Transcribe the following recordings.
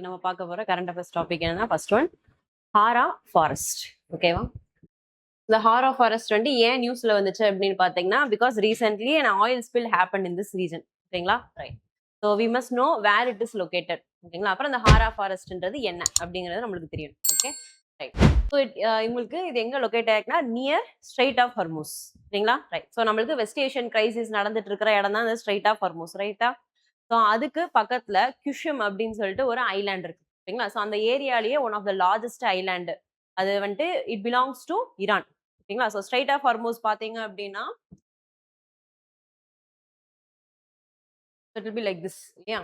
நம்ம பார்க்க போற கரண்ட் அஃபேர்ஸ் டாபிக் என்னன்னா ஃபர்ஸ்ட் ஒன் ஹாரா ஃபாரஸ்ட். ஓகேவா? இந்த ஹாரா ஃபாரஸ்ட் வந்து ஏன் நியூஸ்ல வந்துச்சு அப்படின்னு பாத்தீங்கன்னா because recently an oil spill happened in this region. ஓகேங்களா? Right. So we must know where it is located. ஓகேங்களா? அப்புறம் இந்த ஹாரா ஃபாரஸ்ட்ன்றது என்ன அப்படிங்கிறது நம்மளுக்கு தெரியும். Okay right. ஸோ உங்களுக்கு இது எங்க லொகேட் ஆயிருக்குன்னா நியர் ஸ்ட்ரைட் ஆஃப் ஹர்மூஸ். சரிங்களா? ரைட். ஸோ நம்மளுக்கு வெஸ்ட் ஏஷியன் கிரைசிஸ் நடந்துட்டு இருக்கிற இடம் தான் இந்த ஸ்ட்ரைட் ஆஃப் ஹர்மூஸ். ரைட்டா? ஸோ அதுக்கு பக்கத்துல குஷம் அப்படின்னு சொல்லிட்டு ஒரு ஐலாண்ட் இருக்கு. ஓகேங்களா? ஸோ அந்த ஏரியாலேயே one of the largest island அது வந்துட்டு இட் பிலாங்ஸ் டு ஈரான். ஓகேங்களா? ஸோ ஸ்ட்ரைட் ஆஃப் ஹார்மோஸ் பாத்தீங்க அப்படின்னா it will be like this இல்லையா?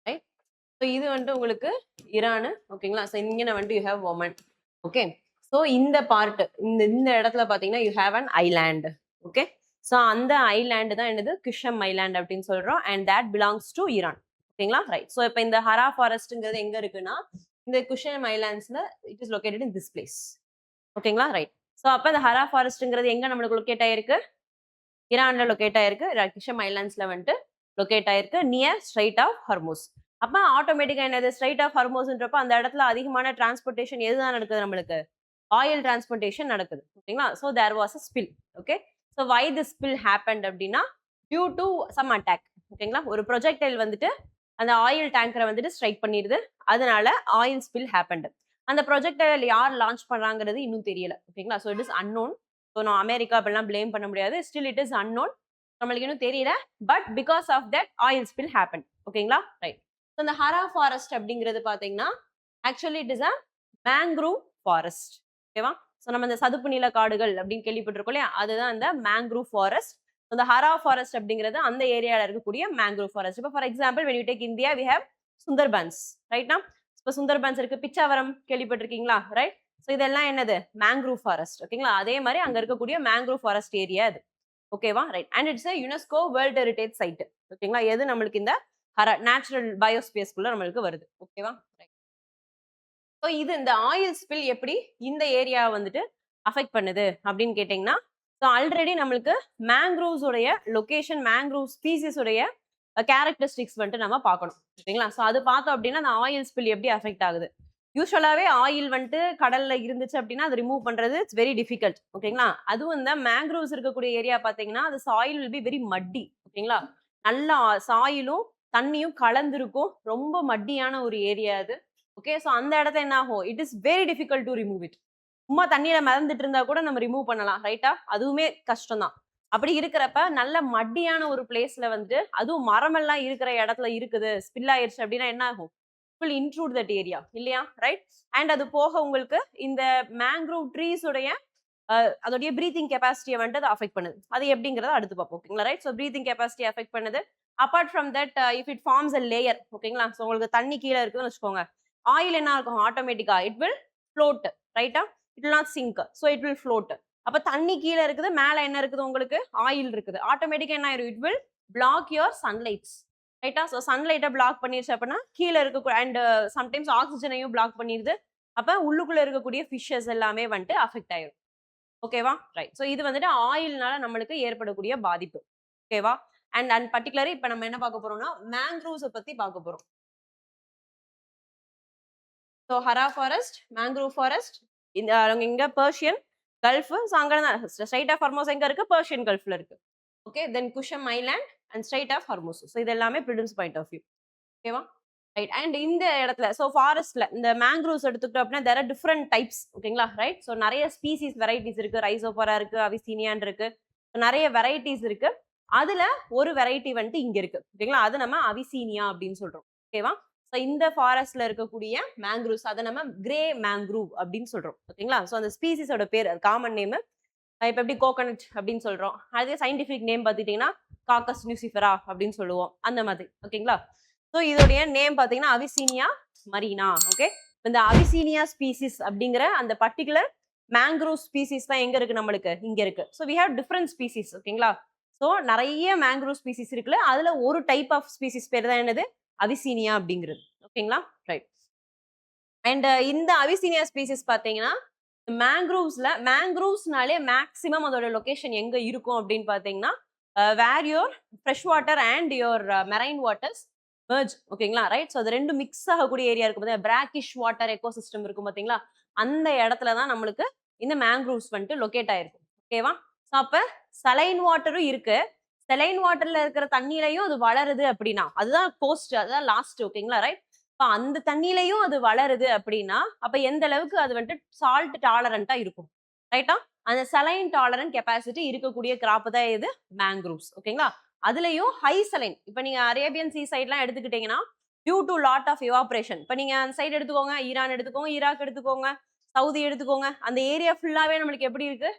ரைட். ஸோ இது வந்துட்டு உங்களுக்கு ஈரானு. ஓகேங்களா? ஸோ இங்கே வந்துட்டு you have Oman. Okay. So இந்த பார்ட் இந்த இடத்துல பாத்தீங்கன்னா you have an island. Okay. So அந்த ஐலாண்டு தான் என்னது குஷம் ஐலாண்ட் அப்படின்னு சொல்றோம். And that belongs to Iran. ஓகேங்களா? ரைட். ஸோ இப்போ இந்த ஹரா ஃபாரஸ்ட்ங்கிறது எங்க இருக்குன்னா இந்த குஷம் ஐலாண்ட்ஸ்ல it is located in this place. ஓகேங்களா? ரைட். ஸோ அப்போ இந்த ஹரா ஃபாரஸ்ட்ங்கிறது எங்க நம்மளுக்கு லொகேட் ஆயிருக்கு? ஈரான்ல லொகேட் ஆயிருக்கு. குஷம் ஐலாண்ட்ஸ்ல வந்துட்டு லொகேட் ஆயிருக்கு நியர் ஸ்ட்ரைட் ஆஃப் ஹர்மூஸ். அப்ப ஆட்டோமேட்டிக்கா என்னது ஸ்ட்ரைட் ஆஃப் ஹர்மூஸ்ன்றப்ப அந்த இடத்துல அதிகமான டிரான்ஸ்போர்ட்டேஷன் எதுதான் நடக்குது நம்மளுக்கு? ஆயில் டிரான்ஸ்போர்ட்டேஷன் நடக்குது. ஓகேங்களா? So there was a spill. Okay. So why this spill happened அப்படின்னா டியூ டு சம் அட்டாக். ஓகேங்களா? ஒரு ப்ரொஜெக்டைல் வந்துட்டு அந்த ஆயில் டேங்கரை வந்துட்டு ஸ்ட்ரைக் பண்ணிடுது. அதனால ஆயில் ஸ்பில் ஹேப்பன்ட். அந்த ப்ரொஜெக்டைல் யார் லான்ச் பண்றாங்கிறது இன்னும் தெரியல. ஓகேங்களா? So it is unknown. So நான் அமெரிக்கா அப்படிலாம் பிளேம் பண்ண முடியாது. Still it is unknown. நம்மளுக்கு இன்னும் தெரியல. But because of that oil spill happen. ஓகேங்களா? ரைட். ஸோ இந்த ஹரா ஃபாரஸ்ட் அப்படிங்கிறது பாத்தீங்கன்னா actually it is a mangrove forest. ஓகேவா? ஸோ நம்ம இந்த சதுப்பு நில காடுகள் அப்படின்னு கேள்விப்பட்டிருக்கோம் இல்லையா? அதுதான் இந்த மேங்க்ரூவ் ஃபாரஸ்ட். இந்த ஹரா ஃபாரஸ்ட் அப்படிங்கிறது அந்த ஏரியால இருக்கக்கூடிய மேங்க்ரூவ் ஃபாரஸ்ட். இப்போ for example when you take India we have Sundarbans. ரைட்னா? இப்போ சுந்தர்பன்ஸ் இருக்கு. பிச்சாவரம் கேள்விப்பட்டிருக்கீங்களா? ரைட். ஸோ இதெல்லாம் என்னது? Mangrove forest. ஓகேங்களா? அதே மாதிரி அங்க இருக்கக்கூடிய மேங்க்ரூவ் ஃபாரஸ்ட் ஏரியா அது. ஓகேவா? Right. And it's UNESCO world heritage site. ஓகேங்களா? எது நம்மளுக்கு இந்த நேச்சுரல் பயோஸ்பேஸ்க்குள்ள நம்மளுக்கு வருது. ஓகேவா? ரைட். ஸோ இது இந்த ஆயில் ஸ்பில் எப்படி இந்த ஏரியா வந்துட்டு அஃபெக்ட் பண்ணுது அப்படின்னு கேட்டீங்கன்னா ஸோ ஆல்ரெடி நம்மளுக்கு மேங்க்ரூவ்ஸ் உடைய லொகேஷன் மேங்க்ரூவ் ஸ்பீசிஸ் உடைய கேரக்டரிஸ்டிக்ஸ் வந்துட்டு நம்ம பார்க்கணும். ஓகேங்களா? ஸோ அது பார்த்தோம் அப்படின்னா அந்த ஆயில் ஸ்பில் எப்படி அஃபெக்ட் ஆகுது. யூஸ்வலாவே ஆயில் வந்துட்டு கடல்ல இருந்துச்சு அப்படின்னா அது ரிமூவ் பண்றது இட்ஸ் வெரி டிஃபிகல்ட். ஓகேங்களா? அதுவும் இந்த மேங்க்ரூவ்ஸ் இருக்கக்கூடிய ஏரியா பாத்தீங்கன்னா அது சாயில் வில் பி வெரி மட்டி. ஓகேங்களா? நல்லா சாயிலும் தண்ணியும் கலந்துருக்கும். ரொம்ப மட்டியான ஒரு ஏரியா அது. ஓகே. ஸோ அந்த இடத்துல என்ன ஆகும்? It is very difficult to remove it. சும்மா தண்ணியில மிதந்துட்டு இருந்தா கூட நம்ம ரிமூவ் பண்ணலாம். ரைட்டா? அதுவுமே கஷ்டம் தான். அப்படி இருக்கிறப்ப நல்ல மட்டியான ஒரு பிளேஸ்ல வந்துட்டு அதுவும் மரமெல்லாம் இருக்கிற இடத்துல இருக்குது ஸ்பில் ஆயிருச்சு அப்படின்னா என்ன ஆகும்? will intrude that area இல்லையா? ரைட். அண்ட் அது போக உங்களுக்கு இந்த மேங்க்ரூவ் ட்ரீஸ் உடைய அதோடைய பிரீத்திங் கெப்பாசிட்டியை வந்துட்டு அதை அஃபெக்ட் பண்ணுது. அது எப்படிங்கிறத அடுத்து பார்ப்போம். ஓகேங்களா? Right. So breathing capacity affect பண்ணுது. Apart from that if it forms a layer. ஓகேங்களா? ஸோ உங்களுக்கு தண்ணி கீழே இருக்குன்னு வச்சுக்கோங்க. ஆயில் என்ன இருக்கும்? ஆட்டோமேட்டிக்கா இட் வில் ஃப்ளோட். ரைட்டா? It will not sink. So it will float. அப்ப தண்ணி கீழே இருக்குது, மேல என்ன இருக்குது? உங்களுக்கு ஆயில் இருக்குது. ஆட்டோமேட்டிக்கா என்ன ஆயிரும்? It will block your sunlights. ரைட்டா? ஸோ சன்லைட்டை பிளாக் பண்ணிருச்சு அப்படின்னா கீழே இருக்க அண்ட் சம்டைம்ஸ் ஆக்சிஜனையும் பிளாக் பண்ணிடுது. அப்ப உள்ளுக்குள்ள இருக்கக்கூடிய ஃபிஷஸ் எல்லாமே வந்துட்டு அஃபெக்ட் ஆயிரும். ஓகேவா? ரைட். ஸோ இது வந்துட்டு ஆயில்னால நம்மளுக்கு ஏற்படக்கூடிய பாதிப்பு. ஓகேவா? அண்ட் பர்டிகுலரி இப்ப நம்ம என்ன பார்க்க போறோம்னா மேங்க்ரூவ்ஸை பத்தி பார்க்க போறோம். So Hara forest, mangrove forest, இந்த இங்க பர்ஷியன் கல்ஃப். ஸோ அங்க ஸ்ட்ரைட் ஆஃப் ஹார்மோஸ் எங்க இருக்கு? பர்ஷியன் கல்ஃப்ல இருக்கு. Okay. Then Qeshm island and Strait of Hormuz. So இது எல்லாமே பிரிடம்ஸ் பாயிண்ட் ஆஃப் வியூ. ஓகேவா? ரைட். அண்ட் இந்த இடத்துல ஸோ ஃபாரஸ்ட்ல இந்த மேங்க்ரூவ்ஸ் எடுத்துக்கிட்டோம் அப்படின்னா தேர் ஆர் டிஃப்ரெண்ட் டைப்ஸ். ஓகேங்களா? ரைட். ஸோ நிறைய ஸ்பீசிஸ் வெரைட்டிஸ் இருக்கு. ரைசோபரா இருக்கு, அவிசீனியான் இருக்கு. நிறைய வெரைட்டிஸ் இருக்கு. அதுல ஒரு வெரைட்டி வந்துட்டு இங்க இருக்கு. ஓகேங்களா? அது நம்ம அவிசீனியா அப்படின்னு சொல்றோம். ஓகேவா? ஸோ இந்த ஃபாரஸ்ட்ல இருக்கக்கூடிய மேங்க்ரூவ்ஸ் அதை நம்ம கிரே மேங்க்ரூவ் அப்படின்னு சொல்றோம். ஓகேங்களா? ஸோ அந்த ஸ்பீசிஸோட பேர் அது காமன் நேம். இப்போ எப்படி கோகனட் அப்படின்னு சொல்றோம். அதே சயின்டிபிக் நேம் பார்த்துட்டீங்கன்னா காக்கஸ் நியூசிஃபரா அப்படின்னு சொல்லுவோம். அந்த மாதிரி. ஓகேங்களா? ஸோ இதோடைய நேம் பார்த்தீங்கன்னா அவிசீனியா மரீனா. ஓகே. இந்த அவிசீனியா ஸ்பீசிஸ் அப்படிங்கிற அந்த பர்டிகுலர் மேங்க்ரூவ் ஸ்பீசிஸ் தான் எங்க இருக்கு? நம்மளுக்கு இங்க இருக்கு. So we have different species. ஓகேங்களா? ஸோ நிறைய மேங்க்ரூவ் ஸ்பீசிஸ் இருக்குல்ல, அதுல ஒரு டைப் ஆஃப் ஸ்பீசிஸ் பேர் தான் என்னது? அவிசீனியா அப்படிங்கிறது. ஓகேங்களா? ரைட். அண்ட் இந்த அவிசீனியா ஸ்பீசிஸ் பார்த்தீங்கன்னா மேங்க்ரூவ்ஸ்னாலே மேக்சிமம் அதோட லொகேஷன் எங்க இருக்கும் அப்படின்னு பார்த்தீங்கன்னா where your fresh water and your marine waters merge ஓகேங்களா ரைட். ஸோ அது ரெண்டு மிக்ஸ் ஆகக்கூடிய ஏரியா இருக்கு பார்த்தீங்களா, பிராக்கிஷ் வாட்டர் எக்கோ சிஸ்டம் இருக்கும் பார்த்தீங்களா, அந்த இடத்துல தான் நம்மளுக்கு இந்த மேங்க்ரூவ்ஸ் வந்துட்டு லொக்கேட் ஆயிருக்கும். ஓகேவா. ஸோ அப்ப சலைன் வாட்டரும் இருக்கு, செலைன் வாட்டர்ல இருக்கிற தண்ணியிலையும் அது வளருது அப்படின்னா அதுதான் கோஸ்ட், அதுதான் லாஸ்ட். ஓகேங்களா ரைட். இப்போ அந்த தண்ணியிலையும் அது வளருது அப்படின்னா அப்ப எந்த அளவுக்கு அது வந்துட்டு சால்ட் டாலரண்டா இருக்கும், ரைட்டா. அந்த சலைன் டாலரண்ட் கெப்பாசிட்டி இருக்கக்கூடிய கிராப் தான் இது மேங்க்ரூவ்ஸ். ஓகேங்களா. அதுலயும் ஹை சலைன், இப்ப நீங்க அரேபியன் சி சைட்லாம் எடுத்துக்கிட்டீங்கன்னா due to lot of evaporation, இப்ப நீங்க அந்த சைடு எடுத்துக்கோங்க, ஈரான் எடுத்துக்கோங்க, ஈராக் எடுத்துக்கோங்க, சவுதி எடுத்துக்கோங்க, அந்த ஏரியா ஃபுல்லாவே நம்மளுக்கு எப்படி இருக்கு,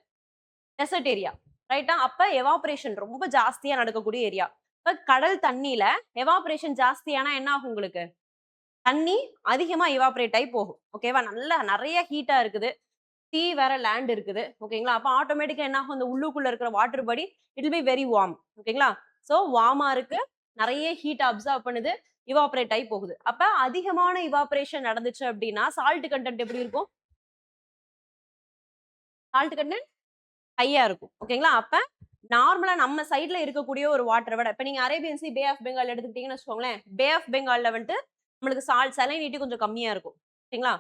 டெசர்ட் ஏரியா, ரைட்டா. அப்ப எவாப்ரேஷன் ரொம்ப ஜாஸ்தியா நடக்கக்கூடிய ஏரியா. இப்ப கடல் தண்ணியில எவாப்ரேஷன் ஜாஸ்தியானா என்ன ஆகும், உங்களுக்கு தண்ணி அதிகமா எவாப்ரேட் ஆகி போகும். ஓகேவா. நல்லா நிறைய ஹீட்டா இருக்குது, சீ வேற லேண்ட் இருக்குது. ஓகேங்களா. அப்ப ஆட்டோமேட்டிக்கா என்ன ஆகும், அந்த உள்ளுக்குள்ள இருக்கிற water body it will be very warm. ஓகேங்களா. சோ வார்மா இருக்கு, நிறைய ஹீட் அப்சர்வ் பண்ணுது, இவாப்ரேட் ஆகி போகுது. அப்ப அதிகமான இவாப்ரேஷன் நடந்துச்சு அப்படின்னா சால்ட் கண்டென்ட் எப்படி இருக்கும், சால்ட் கண்டென்ட் ஹையா இருக்கும். ஓகேங்களா. அப்ப நார்மலா நம்ம சைட்ல இருக்கக்கூடிய ஒரு வாட்டரை விட இப்ப நீங்க Arabian Sea Bay of Bengal எடுத்துக்கிட்டீங்கன்னு வச்சுக்கோங்களேன், பே ஆஃப் பெங்கால்ல வந்துட்டு நம்மளுக்கு சலைனிட்டி கொஞ்சம் கம்மியா இருக்கும். ஓகேங்களா.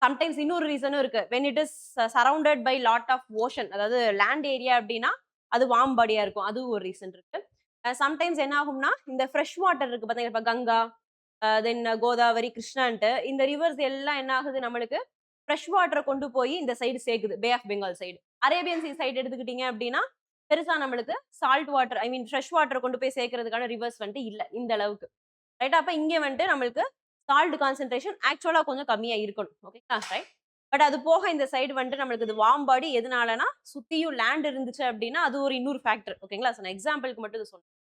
சம்டைம்ஸ் இன்னொரு ரீசனும் இருக்கு, when it is surrounded by lot of ocean, அதாவது லேண்ட் ஏரியா அப்படின்னா அது வார்ம் பாடியா இருக்கும், அது ஒரு ரீசன் இருக்கு. சம்டைம்ஸ் என்ன ஆகும்னா இந்த ஃப்ரெஷ் வாட்டர் இருக்கு பாத்தீங்கன்னா, இப்ப கங்கா, தென் கோதாவரி, கிருஷ்ணான்ட்டு இந்த ரிவர்ஸ் எல்லாம் என்ன ஆகுது, நம்மளுக்கு ஃப்ரெஷ் வாட்டரை கொண்டு போய் இந்த சைடு சேர்க்குது, Bay of Bengal side. Arabian Sea side எடுத்துக்கிட்டீங்க அப்படின்னா பெருசா நம்மளுக்கு salt water, I mean fresh water கொண்டு போய் சேர்க்கறதுக்கான ரிவர்ஸ் வந்துட்டு இல்ல இந்த அளவுக்கு, ரைட். அப்ப இங்க வந்துட்டு நம்மளுக்கு சால்ட் கான்சென்ட்ரேஷன் ஆக்சுவலா கொஞ்சம் கம்மியா இருக்கணும். ஓகேங்களா ரைட். பட் அது போக இந்த சைடு வந்துட்டு நம்மளுக்கு இது வார்ம் பாடி எதனாலனா சுத்தியும் லேண்ட் இருந்துச்சு அப்படின்னா அது ஒரு இன்னொரு ஃபேக்டர். ஓகேங்களா. நான் எக்ஸாம்பிளுக்கு மட்டும் இது சொன்னேன்.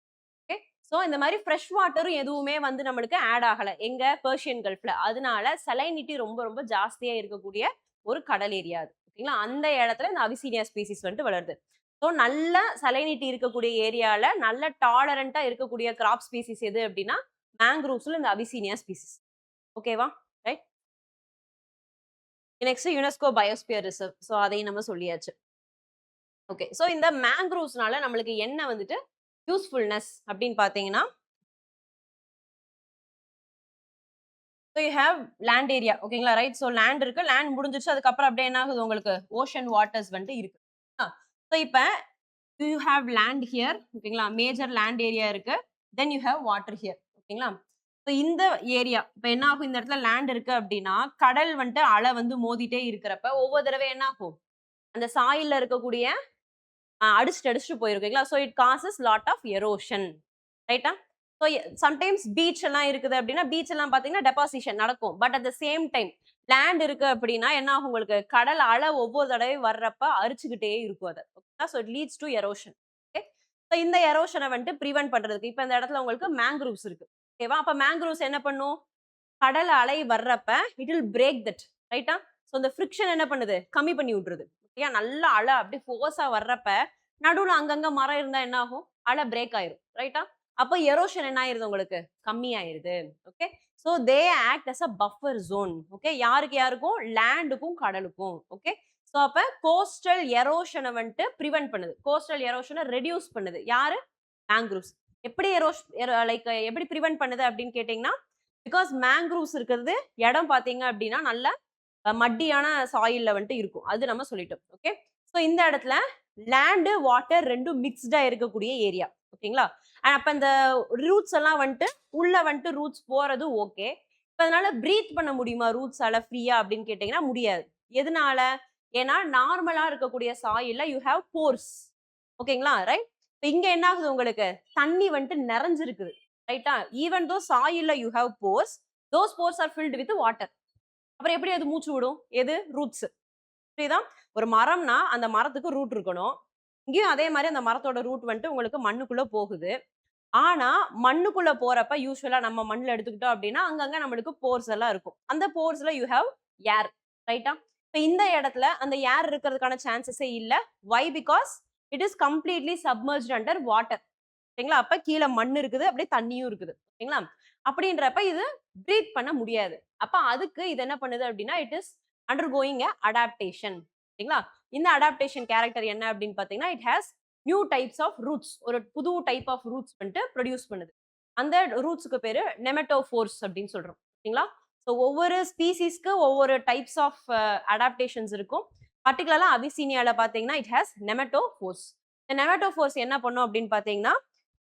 ஓகே. சோ இந்த மாதிரி ஃப்ரெஷ் வாட்டரும் எதுவுமே வந்து நம்மளுக்கு ஆட் ஆகல எங்க பெர்ஷியன் கல்ஃப்ல, அதனால சலைனிட்டி ரொம்ப ரொம்ப ஜாஸ்தியா இருக்கக்கூடிய ஒரு கடல் ஏரியா அது. ஓகேங்களா. அந்த இடத்துல இந்த அவிசீனியா ஸ்பீசிஸ் வந்துட்டு வளருது. ஸோ நல்ல சலைனிட்டி இருக்கக்கூடிய ஏரியால நல்ல டாலரண்டா இருக்கக்கூடிய கிராப் ஸ்பீசிஸ் எது அப்படின்னா மேங்க்ரூவ்ஸ்ல இந்த அவிசீனியா ஸ்பீசிஸ். ஓகேவா right. Next UNESCO biosphere reserve, so அதையும் நம்ம சொல்லியாச்சு. ஓகே. ஸோ இந்த மேங்க்ரூவ்ஸ்னால நம்மளுக்கு என்ன வந்துட்டு யூஸ்ஃபுல்னஸ் அப்படின்னு பாத்தீங்கன்னா, so you have land area. ஓகேங்களா ரைட். ஸோ லேண்ட் இருக்கு, லேண்ட் முடிஞ்சிச்சு, அதுக்கப்புறம் அப்படியே என்ன ஆகுது, உங்களுக்கு ஓஷன் வாட்டர்ஸ் வந்துட்டு இருக்கு. ஸோ இப்போ யூ ஹேவ் லேண்ட் ஹியர். ஓகேங்களா. மேஜர் லேண்ட் ஏரியா இருக்கு, தென் யூ ஹேவ் வாட்டர் ஹியர். ஓகேங்களா. ஸோ இந்த ஏரியா இப்போ என்ன ஆகும், இந்த இடத்துல லேண்ட் இருக்கு அப்படின்னா கடல் வந்துட்டு அலை வந்து மோதிட்டே இருக்கிறப்ப ஒவ்வொரு தடவை என்ன ஆகும், அந்த சாயில்ல இருக்கக்கூடிய அடிச்சுட்டு போயிருக்கீங்களா. So it causes lot of erosion, ரைட்டா. ஸோ சம்டைம்ஸ் பீச் எல்லாம் இருக்குது அப்படின்னா பீச் எல்லாம் பார்த்தீங்கன்னா டெபாசிஷன் நடக்கும். But at the same time land இருக்கு அப்படின்னா என்ன ஆகும், உங்களுக்கு கடல் அலை ஒவ்வொரு தடவையும் வர்றப்ப அரிச்சுக்கிட்டே இருக்கும் அதை. ஓகேங்களா. So it leads to erosion. Okay. So இந்த எரோஷனை வந்துட்டு ப்ரிவென்ட் பண்றதுக்கு இப்போ இந்த இடத்துல உங்களுக்கு மேங்க்ரூவ்ஸ் இருக்கு. ஓகேவா. அப்ப மேங்க்ரூவ்ஸ் என்ன பண்ணும், கடல் அலை வர்றப்ப இட் வில் பிரேக் தட், ரைட்டா. ஸோ இந்த ஃப்ரிக்ஷன் என்ன பண்ணுது, கம்மி பண்ணி விட்டுருது. ஓகே. நல்ல அலை அப்படியே ஃபோர்ஸா வர்றப்ப நடுவுல அங்கங்க மரம் இருந்தா என்ன ஆகும், அலை பிரேக் ஆயிரும், ரைட்டா. அப்ப எரோஷன் என்ன ஆயிருது, உங்களுக்கு கம்மி ஆயிருது. Okay. So they act as a buffer zone. Okay. யாருக்கு யாருக்கும், லேண்டுக்கும் கடலுக்கும். ஓகே. ஸோ அப்ப கோஸ்டல் எரோஷனை வந்துட்டு ப்ரிவென்ட் பண்ணுது, கோஸ்டல் எரோஷனை ரெடியூஸ் பண்ணுது யாரு, மேங்க்ரூவ்ஸ். எப்படி லைக் எப்படி ப்ரிவென்ட் பண்ணுது அப்படின்னு கேட்டீங்கன்னா, பிகாஸ் மேங்க்ரூவ்ஸ் இருக்கிறது இடம் பாத்தீங்க அப்படின்னா நல்ல மட்டியான சாயில்ல வந்துட்டு இருக்கும், அது நம்ம சொல்லிட்டோம். ஓகே. ஸோ இந்த இடத்துல லேண்டு வாட்டர் ரெண்டும் மிக்ஸ்டா இருக்கக்கூடிய ஏரியா. ஓகேங்களா. அப்ப இந்த ரூட்ஸ் எல்லாம் வந்துட்டு உள்ள வந்துட்டு ரூட்ஸ் போறது ஓகே. இப்ப அதனால பிரீத் பண்ண முடியுமா ரூட்ஸால ஃப்ரீயா அப்படின்னு கேட்டீங்கன்னா முடியாது. எதனால, ஏன்னா நார்மலா இருக்கக்கூடிய சாயில்ல யூ ஹேவ் போர்ஸ். ஓகேங்களா ரைட். இங்க என்ன ஆகுது, உங்களுக்கு தண்ணி வந்துட்டு நிறைஞ்சிருக்குது, ரைட்டா. ஈவன் தோ சாயில்ல you have pores, those pores are filled with water. அப்புறம் எப்படி அது மூச்சு விடும், எது ரூட்ஸ். புரியுதா. ஒரு மரம்னா அந்த மரத்துக்கு ரூட் இருக்கணும், இங்கேயும் அதே மாதிரி அந்த மரத்தோட ரூட் வந்துட்டு உங்களுக்கு மண்ணுக்குள்ள போகுது. ஆனா மண்ணுக்குள்ள போறப்ப யூஸ்வலா நம்ம மண்ணுல எடுத்துக்கிட்டோம் அப்படின்னா அங்கங்க நம்மளுக்கு போர்ஸ் எல்லாம் இருக்கும், அந்த போர்ஸ்ல யூ ஹேவ் ஏர், ரைட்டா. இப்ப இந்த இடத்துல அந்த ஏர் இருக்கிறதுக்கான சான்சஸே இல்ல. Why, because it is completely submerged under water. ஓகேங்களா. அப்ப கீழே மண் இருக்குது, அப்படியே தண்ணியும் இருக்குது. ஓகேங்களா. அப்படின்றப்ப இது பிரீத் பண்ண முடியாது. அப்ப அதுக்கு இது என்ன பண்ணுது அப்படின்னா இட் இஸ் அண்டர்கோயிங் அடாப்டேஷன். ஓகேங்களா. இந்த அடாப்டேஷன் கேரக்டர் என்ன அப்படின்னு பாத்தீங்கன்னா it has new types of roots, ஒரு புது டைப் ஆஃப் ரூட்ஸ் வந்துட்டு ப்ரொடியூஸ் பண்ணுது. அந்த ரூட்ஸ்க்கு பேரு நெமட்டோஃபோர்ஸ் அப்படின்னு சொல்றோம். ஓகேங்களா? ஸோ ஒவ்வொரு ஸ்பீசிஸ்க்கு ஒவ்வொரு டைப்ஸ் ஆஃப் அடாப்டேஷன்ஸ் இருக்கும். பர்டிகுலரா அபிசீனியால பார்த்தீங்கன்னா, இட் ஹேஸ் நெமட்டோஃபோர்ஸ். இந்த நெமட்டோஃபோர்ஸ் என்ன பண்ணும் அப்படின்னு பார்த்தீங்கன்னா,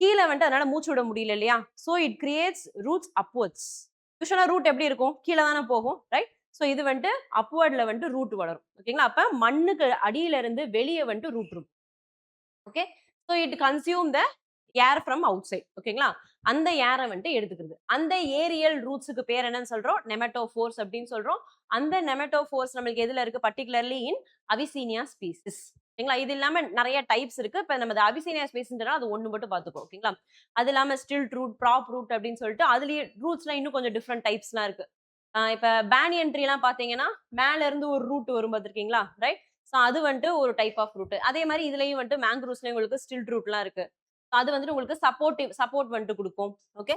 கீழ வந்துட்டு அதனால மூச்சு விட முடியல இல்லையா? So it creates roots upwards. யூசுவலா ரூட் எப்படி இருக்கும்? கீழ தானே போகும். ரைட்? ஸோ இது வந்துட்டு அப்வர்ட்ல வந்துட்டு ரூட் வளரும். ஓகேங்களா? அப்ப மண்ணுக்கு அடியில இருந்து வெளிய வந்துட்டு ரூட் இருக்கும். Okay. So it consume the air from outside. ஓகேங்களா? அந்த ஏரை வந்துட்டு எடுத்துக்கிறது. அந்த ஏரியல் ரூட்ஸுக்கு பேர் என்னன்னு சொல்றோம்? நெமட்டோஃபோர்ஸ் அப்படின்னு சொல்றோம். அந்த நெமட்டோஃபோர்ஸ் நம்மளுக்கு எதுல இருக்கு? பர்டிகுலர்லி இன் அவிசீனியா ஸ்பீசிஸ். ஓகேங்களா? இது இல்லாம நெறைய டைப்ஸ் இருக்கு. இப்ப நம்ம அவிசீனியா ஸ்பீசிஸ்ன்றா அது ஒண்ணு மட்டும் பார்த்துக்கோ. ஓகேங்களா? அது இல்லாம ஸ்டில்ட் ரூட், ப்ராப் ரூட் அப்படின்னு சொல்லிட்டு அதுலயே ரூட்ஸ்ல இன்னும் கொஞ்சம் டிஃப்ரெண்ட் டைப்ஸ்லாம் இருக்கு. இப்ப பேனியன் ட்ரீலாம் பார்த்தீங்கன்னா, மேல இருந்து ஒரு ரூட் வரும் பார்த்திருக்கீங்களா? ரைட்? ஸோ அது வந்துட்டு ஒரு டைப் ஆஃப் ரூட். அதே மாரி இதுலயும் வந்துட்டு மேங்க்ரூவ்ஸ்லயும் உங்களுக்கு ஸ்டில்ட் ரூட்லாம் இருக்கு. அது வந்துட்டு உங்களுக்கு சப்போர்ட் வந்துட்டு குடுக்கும். ஓகே.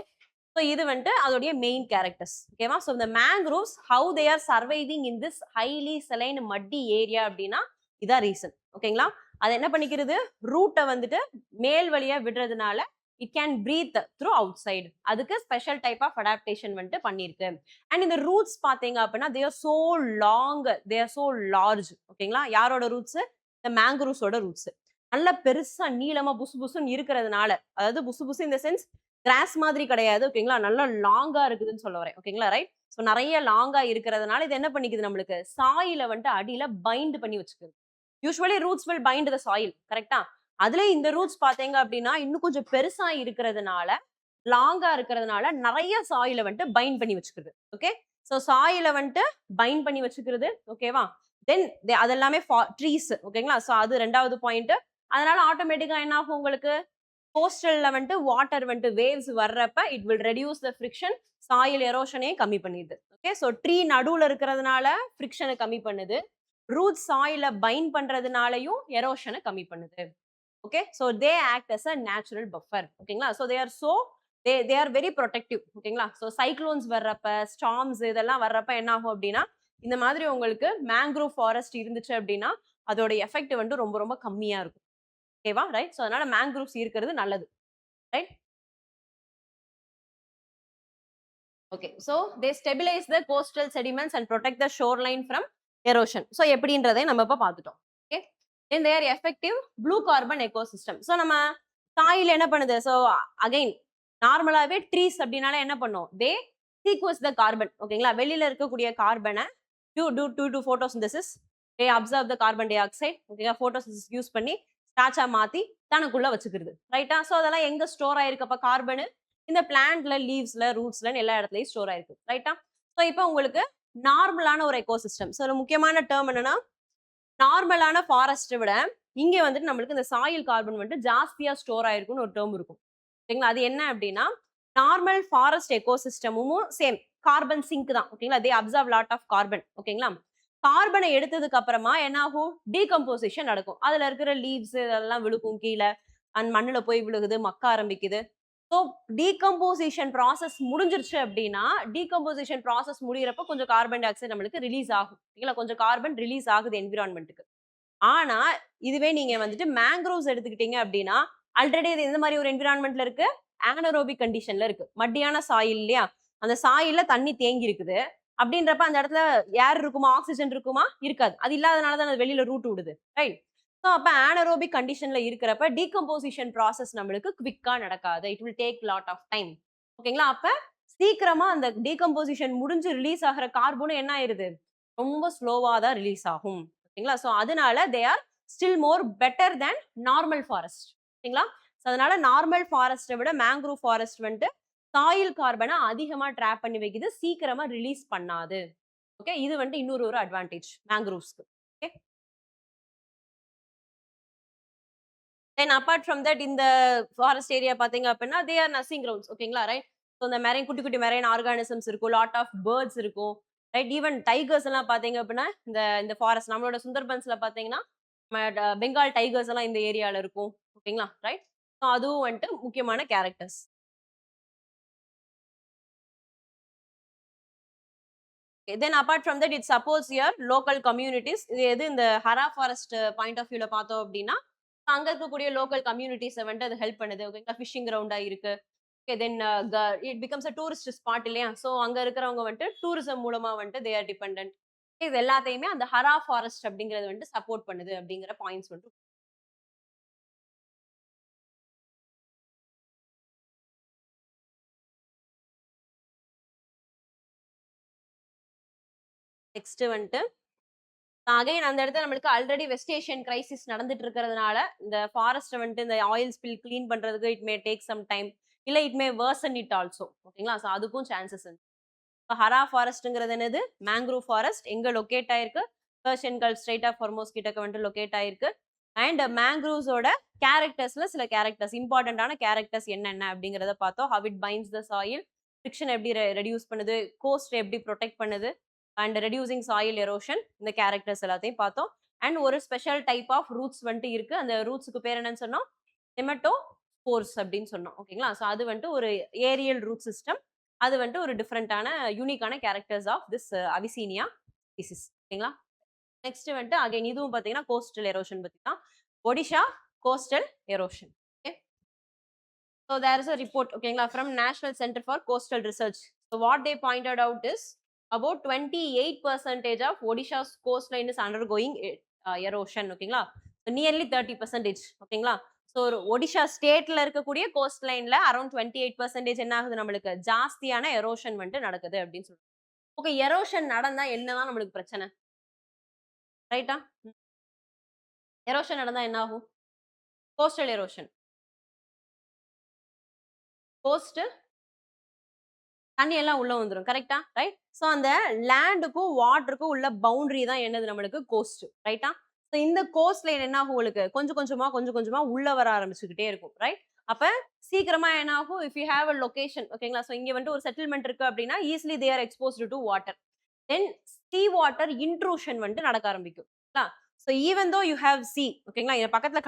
ஸோ இது வந்துட்டு அதோடைய மெயின் கேரக்டர்ஸ். ஓகேவா? ஸோ இந்த mangroves how they are surviving in this highly saline muddy area அப்படின்னா இதான் ரீசன். ஓகேங்களா? அது என்ன பண்ணிக்கிறது? ரூட்ட வந்துட்டு மேல் வழியா விடுறதுனால it can breathe through outside. அதுக்கு ஸ்பெஷல் டைப் ஆஃப் அடாப்டேஷன் வந்துட்டு பண்ணிருக்கு. அண்ட் இந்த ரூட்ஸ் பாத்தீங்க அப்படின்னா they are so long, they are so large. ஓகேங்களா? யாரோட ரூட்ஸ்? இந்த மேங்க்ரூவ்ஸோட ரூட்ஸ். நல்ல பெருசா நீளமா புசு புசுன்னு இருக்கிறதுனால, அதாவது புசு புசு இந்த சென்ஸ் கிராஸ் மாதிரி கிடையாது. ஓகேங்களா? நல்லா லாங்கா இருக்குதுன்னு சொல்ல வரேன். ஓகேங்களா? ரைட்? ஸோ நெறைய லாங்கா இருக்கிறதுனால இது என்ன பண்ணிக்குது நம்மளுக்கு? சாயில வந்துட்டு அடியில பைண்ட் பண்ணி வச்சுக்குது. Usually roots will bind the soil. கரெக்ட்டா? அதுல இந்த ரூட்ஸ் பாத்தீங்க அப்படின்னா, இன்னும் கொஞ்சம் பெருசா இருக்கிறதுனால, லாங்கா இருக்கிறதுனால நெறைய சாயில வந்துட்டு பைண்ட் பண்ணி வச்சுக்குது. ஓகே. ஸோ சாயில வந்துட்டு பைண்ட் பண்ணி வச்சுக்கிறது. ஓகேவா? தென் அது எல்லாமே ட்ரீஸ். ஓகேங்களா? ஸோ அது 2வது பாயிண்ட். அதனால ஆட்டோமேட்டிக்கா என்ன ஆகும் உங்களுக்கு? கோஸ்டல்ல வந்துட்டு வாட்டர் வந்துட்டு வேவ்ஸ் வர்றப்ப it will reduce the friction. Soil எரோஷனையும் கம்மி பண்ணிடுது. ஓகே. ஸோ ட்ரீ நடுவுல இருக்கிறதுனால ஃப்ரிக்ஷனை கம்மி பண்ணுது. ரூட் சாயில பைண்ட் பண்றதுனாலயும் எரோஷனை கம்மி பண்ணுது. Okay. So they act as a natural buffer. ஓகேங்களா? So they are so they are very protective. ஓகேங்களா? ஸோ சைக்ளோன்ஸ் வர்றப்ப, ஸ்டார்ம்ஸ் இதெல்லாம் வர்றப்ப என்ன ஆகும் அப்படின்னா, இந்த மாதிரி உங்களுக்கு மேங்க்ரோவ் ஃபாரஸ்ட் இருந்துச்சு அப்படின்னா, அதோட எஃபெக்ட் வந்துட்டு ரொம்ப ரொம்ப கம்மியா இருக்கும். ஓகேவா? ரைட்? ஸோ அதனால மேங்க்ரோவ்ஸ் இருக்கிறது நல்லது. Right? Okay. So they stabilise the coastal sediments and protect the shore line from erosion. So எப்படின்றதை நம்ம இப்ப பார்த்துட்டோம். Okay. Then they are effective blue carbon ecosystem. So நம்ம சாயில் என்ன பண்ணுது? ஸோ அகைன் நார்மலாவே ட்ரீஸ் அப்படின்னாலே என்ன பண்ணும்? They sequester the carbon. ஓகேங்களா? வெளியில இருக்கக்கூடிய கார்பனை to photosynthesis they absorb the carbon dioxide. ஓகேங்களா? போட்டோசிந்தசிஸ் யூஸ் பண்ணி ஸ்டார்ச்சா மாத்தி தனக்குள்ள வச்சுக்கிறது. ரைட்டா? ஸோ அதெல்லாம் எங்க ஸ்டோர் ஆயிருக்கு அப்ப கார்பனு? இந்த பிளான்ட்ல, லீவ்ஸ்ல, ரூட்ஸ்ல எல்லா இடத்துலயும் ஸ்டோர் ஆயிருக்கு. ரைட்டா? ஸோ இப்போ உங்களுக்கு நார்மலான ஒரு எக்கோசிஸ்டம். ஸோ முக்கியமான டேர்ம் என்னன்னா, நார்மலான ஃபாரஸ்ட்டை விட இங்க வந்துட்டு நம்மளுக்கு இந்த சாயில் கார்பன் வந்துட்டு ஜாஸ்தியா ஸ்டோர் ஆயிருக்கும்னு ஒரு டேர்ம் இருக்கும். ஓகேங்களா? அது என்ன அப்படின்னா, நார்மல் ஃபாரஸ்ட் எக்கோசிஸ்டமும் சேம் கார்பன் சிங்க் தான். ஓகேங்களா? They absorb lot of carbon. ஓகேங்களா? கார்பனை எடுத்ததுக்கு அப்புறமா என்ன ஆகும்? டீகம்போசிஷன் நடக்கும். அதுல இருக்கிற லீவ்ஸ் இதெல்லாம் விழுக்கும் கீழ. அண்ட் மண்ணுல போய் விழுகுது, மக்க ஆரம்பிக்குது. ஸோ டீகம்போசிஷன் ப்ராசஸ் முடிஞ்சிருச்சு அப்படின்னா, டீகம்போசிஷன் ப்ராசஸ் முடியிறப்ப கொஞ்சம் கார்பன் டை ஆக்சைடு நம்மளுக்கு ரிலீஸ் ஆகும். இல்ல கொஞ்சம் கார்பன் ரிலீஸ் ஆகுது என்விரான்மென்ட்க்கு. ஆனா, இதுவே நீங்க வந்துட்டு மேங்க்ரோவ்ஸ் எடுத்துக்கிட்டீங்க அப்படின்னா, ஆல்ரெடி இது எந்த மாரி ஒரு என்விரான்மென்ட்ல இருக்கு? ஆனரோபிக் கண்டிஷன்ல இருக்கு. மட்டியான சாயில் இல்லையா? அந்த சாயில்ல தண்ணி தேங்கி இருக்குது. அப்படின்றப்ப அந்த இடத்துல ஏர் இருக்குமா? ஆக்ஸிஜன் இருக்குமா? இருக்காது. அது இல்லாதனால தான் அது வெளியில ரூட் விடுது. ரைட்? ஸோ அப்ப ஆனரோபிக் கண்டிஷன்ல இருக்கிறப்ப டீகம்போசிஷன் ப்ராசஸ் நம்மளுக்கு குவிக்கா நடக்காது. It will take lot of time. ஓகேங்களா? அப்ப சீக்கிரமா அந்த டீகம்போசிஷன் முடிஞ்சு ரிலீஸ் ஆகுற கார்பனும் என்ன ஆயிருது? ரொம்ப ஸ்லோவா தான் ரிலீஸ் ஆகும். ஓகேங்களா? ஸோ அதனால they are still more better than normal forest. ஓகேங்களா? ஸோ அதனால நார்மல் ஃபாரஸ்ட்டை விட மேங்க்ரூவ் ஃபாரஸ்ட் வந்துட்டு சாயில் கார்பனை அதிகமா ட்ராப் பண்ணி வைக்குது. சீக்கிரமா ரிலீஸ் பண்ணாது. ஓகே. இது வந்துட்டு இன்னொரு ஒரு அட்வான்டேஜ் மேங்க்ரூவ்ஸ்க்கு. Okay. Then apart from that இந்த ஃபாரஸ்ட் ஏரியா பார்த்தீங்க அப்படின்னா, தே ஆர் நர்சிங் கிரவுண்ட்ஸ். ஓகேங்களா? ரைட்? ஸோ இந்த மெரைன் குட்டி குட்டி மெரைன் ஆர்கானிசம்ஸ் இருக்கும். லாட் ஆஃப் பேர்ட்ஸ் இருக்கும். ரைட்? ஈவன் டைகர்ஸ் எல்லாம் பார்த்தீங்க அப்படின்னா, இந்த இந்த ஃபாரஸ்ட் நம்மளோட சுந்தர்பன்ஸ்ல பார்த்தீங்கன்னா, பெங்கால் டைகர்ஸ் எல்லாம் இந்த ஏரியால இருக்கும். ஓகேங்களா? ரைட்? ஸோ அதுவும் வந்துட்டு முக்கியமான characters. Then apart from that it supports your local communities. இது எது இந்த ஹரா ஃபாரஸ்ட் பாயிண்ட் ஆஃப் வியூல பார்த்தோம் அப்படின்னா, அங்க இருக்கக்கூடிய லோக்கல் கம்யூனிட்டிஸ வந்துட்டு அது ஹெல்ப் பண்ணுது. ஓகேங்களா? ஃபிஷிங் கிரவுண்டா இருக்கு. Okay then it becomes a tourist spot இல்லையா? சோ அங்க இருக்கிறவங்க வந்துட்டு டூரிசம் மூலமா வந்துட்டு தே ஆர் டிபெண்டன்ட். இது எல்லாத்தையுமே அந்த ஹரா ஃபாரஸ்ட் அப்படிங்கிறது வந்துட்டு சப்போர்ட் பண்ணுது அப்படிங்கிற பாயிண்ட்ஸ் வந்துட்டு நெக்ஸ்ட் வந்துட்டு அகைன் அந்த இடத்துல நம்மளுக்கு ஆல்ரெடி வெஸ்ட் ஏஷியன் கிரைசிஸ் நடந்துட்டு இருக்கிறதுனால இந்த ஃபாரஸ்ட் வந்துட்டு இந்த ஆயில் ஸ்பில் கிளீன் பண்றதுக்கு it may take some time இல்ல it may worsen it also ஓகேங்களா ஸோ அதுக்கும் சான்சஸ் இருக்கு ஹரா ஃபாரஸ்ட்ங்கிறது என்னது மேங்க்ரூவ் ஃபாரஸ்ட் எங்க லொக்கேட் ஆயிருக்கு Persian Gulf Strait of Hormuz கிட்டக்க வந்துட்டு லொக்கேட் ஆயிருக்கு அண்ட் மேங்க்ரூவ்ஸோட கேரக்டர்ஸ்ல சில கேரக்டர்ஸ் இம்பார்ட்டன்டான கேரக்டர்ஸ் என்னென்ன அப்படிங்கறத பார்த்தோம் how it binds the soil fiction எப்படி ரெடியூஸ் பண்ணுது கோஸ்ட் எப்படி ப்ரொடெக்ட் பண்ணுது அண்ட் ரெடியூசிங் சாயில் எரோஷன் இந்த கேரக்டர்ஸ் எல்லாத்தையும் பார்த்தோம் அண்ட் ஒரு ஸ்பெஷல் டைப் ஆஃப் ரூட்ஸ் வந்துட்டு இருக்கு அந்த ரூட்ஸுக்கு பேர் என்னன்னு சொன்னோம் நெமட்டோ ஸ்போர்ஸ் அப்படின்னு சொன்னோம் ஓகேங்களா ஸோ அது வந்துட்டு ஒரு ஏரியல் ரூட் சிஸ்டம் அது வந்துட்டு ஒரு டிஃப்ரெண்டான யூனிக்கான characters of this Avicennia species ஓகேங்களா நெக்ஸ்ட் வந்துட்டு அகைன் இதுவும் பார்த்தீங்கன்னா கோஸ்டல் எரோஷன் பத்தி தான் Odisha coastal erosion okay so there is a report ஓகேங்களா from national centre for coastal research so what they pointed out is about 28% of Odisha's coastline is undergoing erosion ஓகேங்களா nearly 30% ஓகேங்களா so Odisha ஸ்டேட்ல இருக்கக்கூடிய cost லைன்ல around 28% என்ன ஆகுது நம்மளுக்கு ஜாஸ்தியான erosion வந்துட்டு நடக்குது அப்படின்னு சொல்லுவாங்க ஓகே எரோஷன் நடந்தா என்னதான் நம்மளுக்கு பிரச்சனை ரைட்டா எரோஷன் நடந்தா என்ன ஆகும் கோஸ்டல் எரோஷன் கோஸ்ட் தண்ணி எல்லாம் உள்ள வந்துடும் கரெக்டா ரைட் ஸோ அந்த லேண்டுக்கும் வாட்டருக்கும் உள்ள பவுண்டரி தான் என்னது நம்மளுக்கு கோஸ்ட் ரைட்டா ஸோ இந்த கோஸ்ட் லைன் என்ன ஆகும் உங்களுக்கு கொஞ்சம் கொஞ்சமா உள்ள வர ஆரம்பிச்சுக்கிட்டே இருக்கும் ரைட் அப்ப சீக்கிரமா என்ன ஆகும் if you have a location ஓகேங்களா ஸோ இங்க வந்துட்டு ஒரு செட்டில்மெண்ட் இருக்கு அப்படின்னா easily they are exposed to water then C water intrusion வந்துட்டு நடக்க ஆரம்பிக்கும் so even though you have C ஓகேங்களா இங்க பக்கத்துல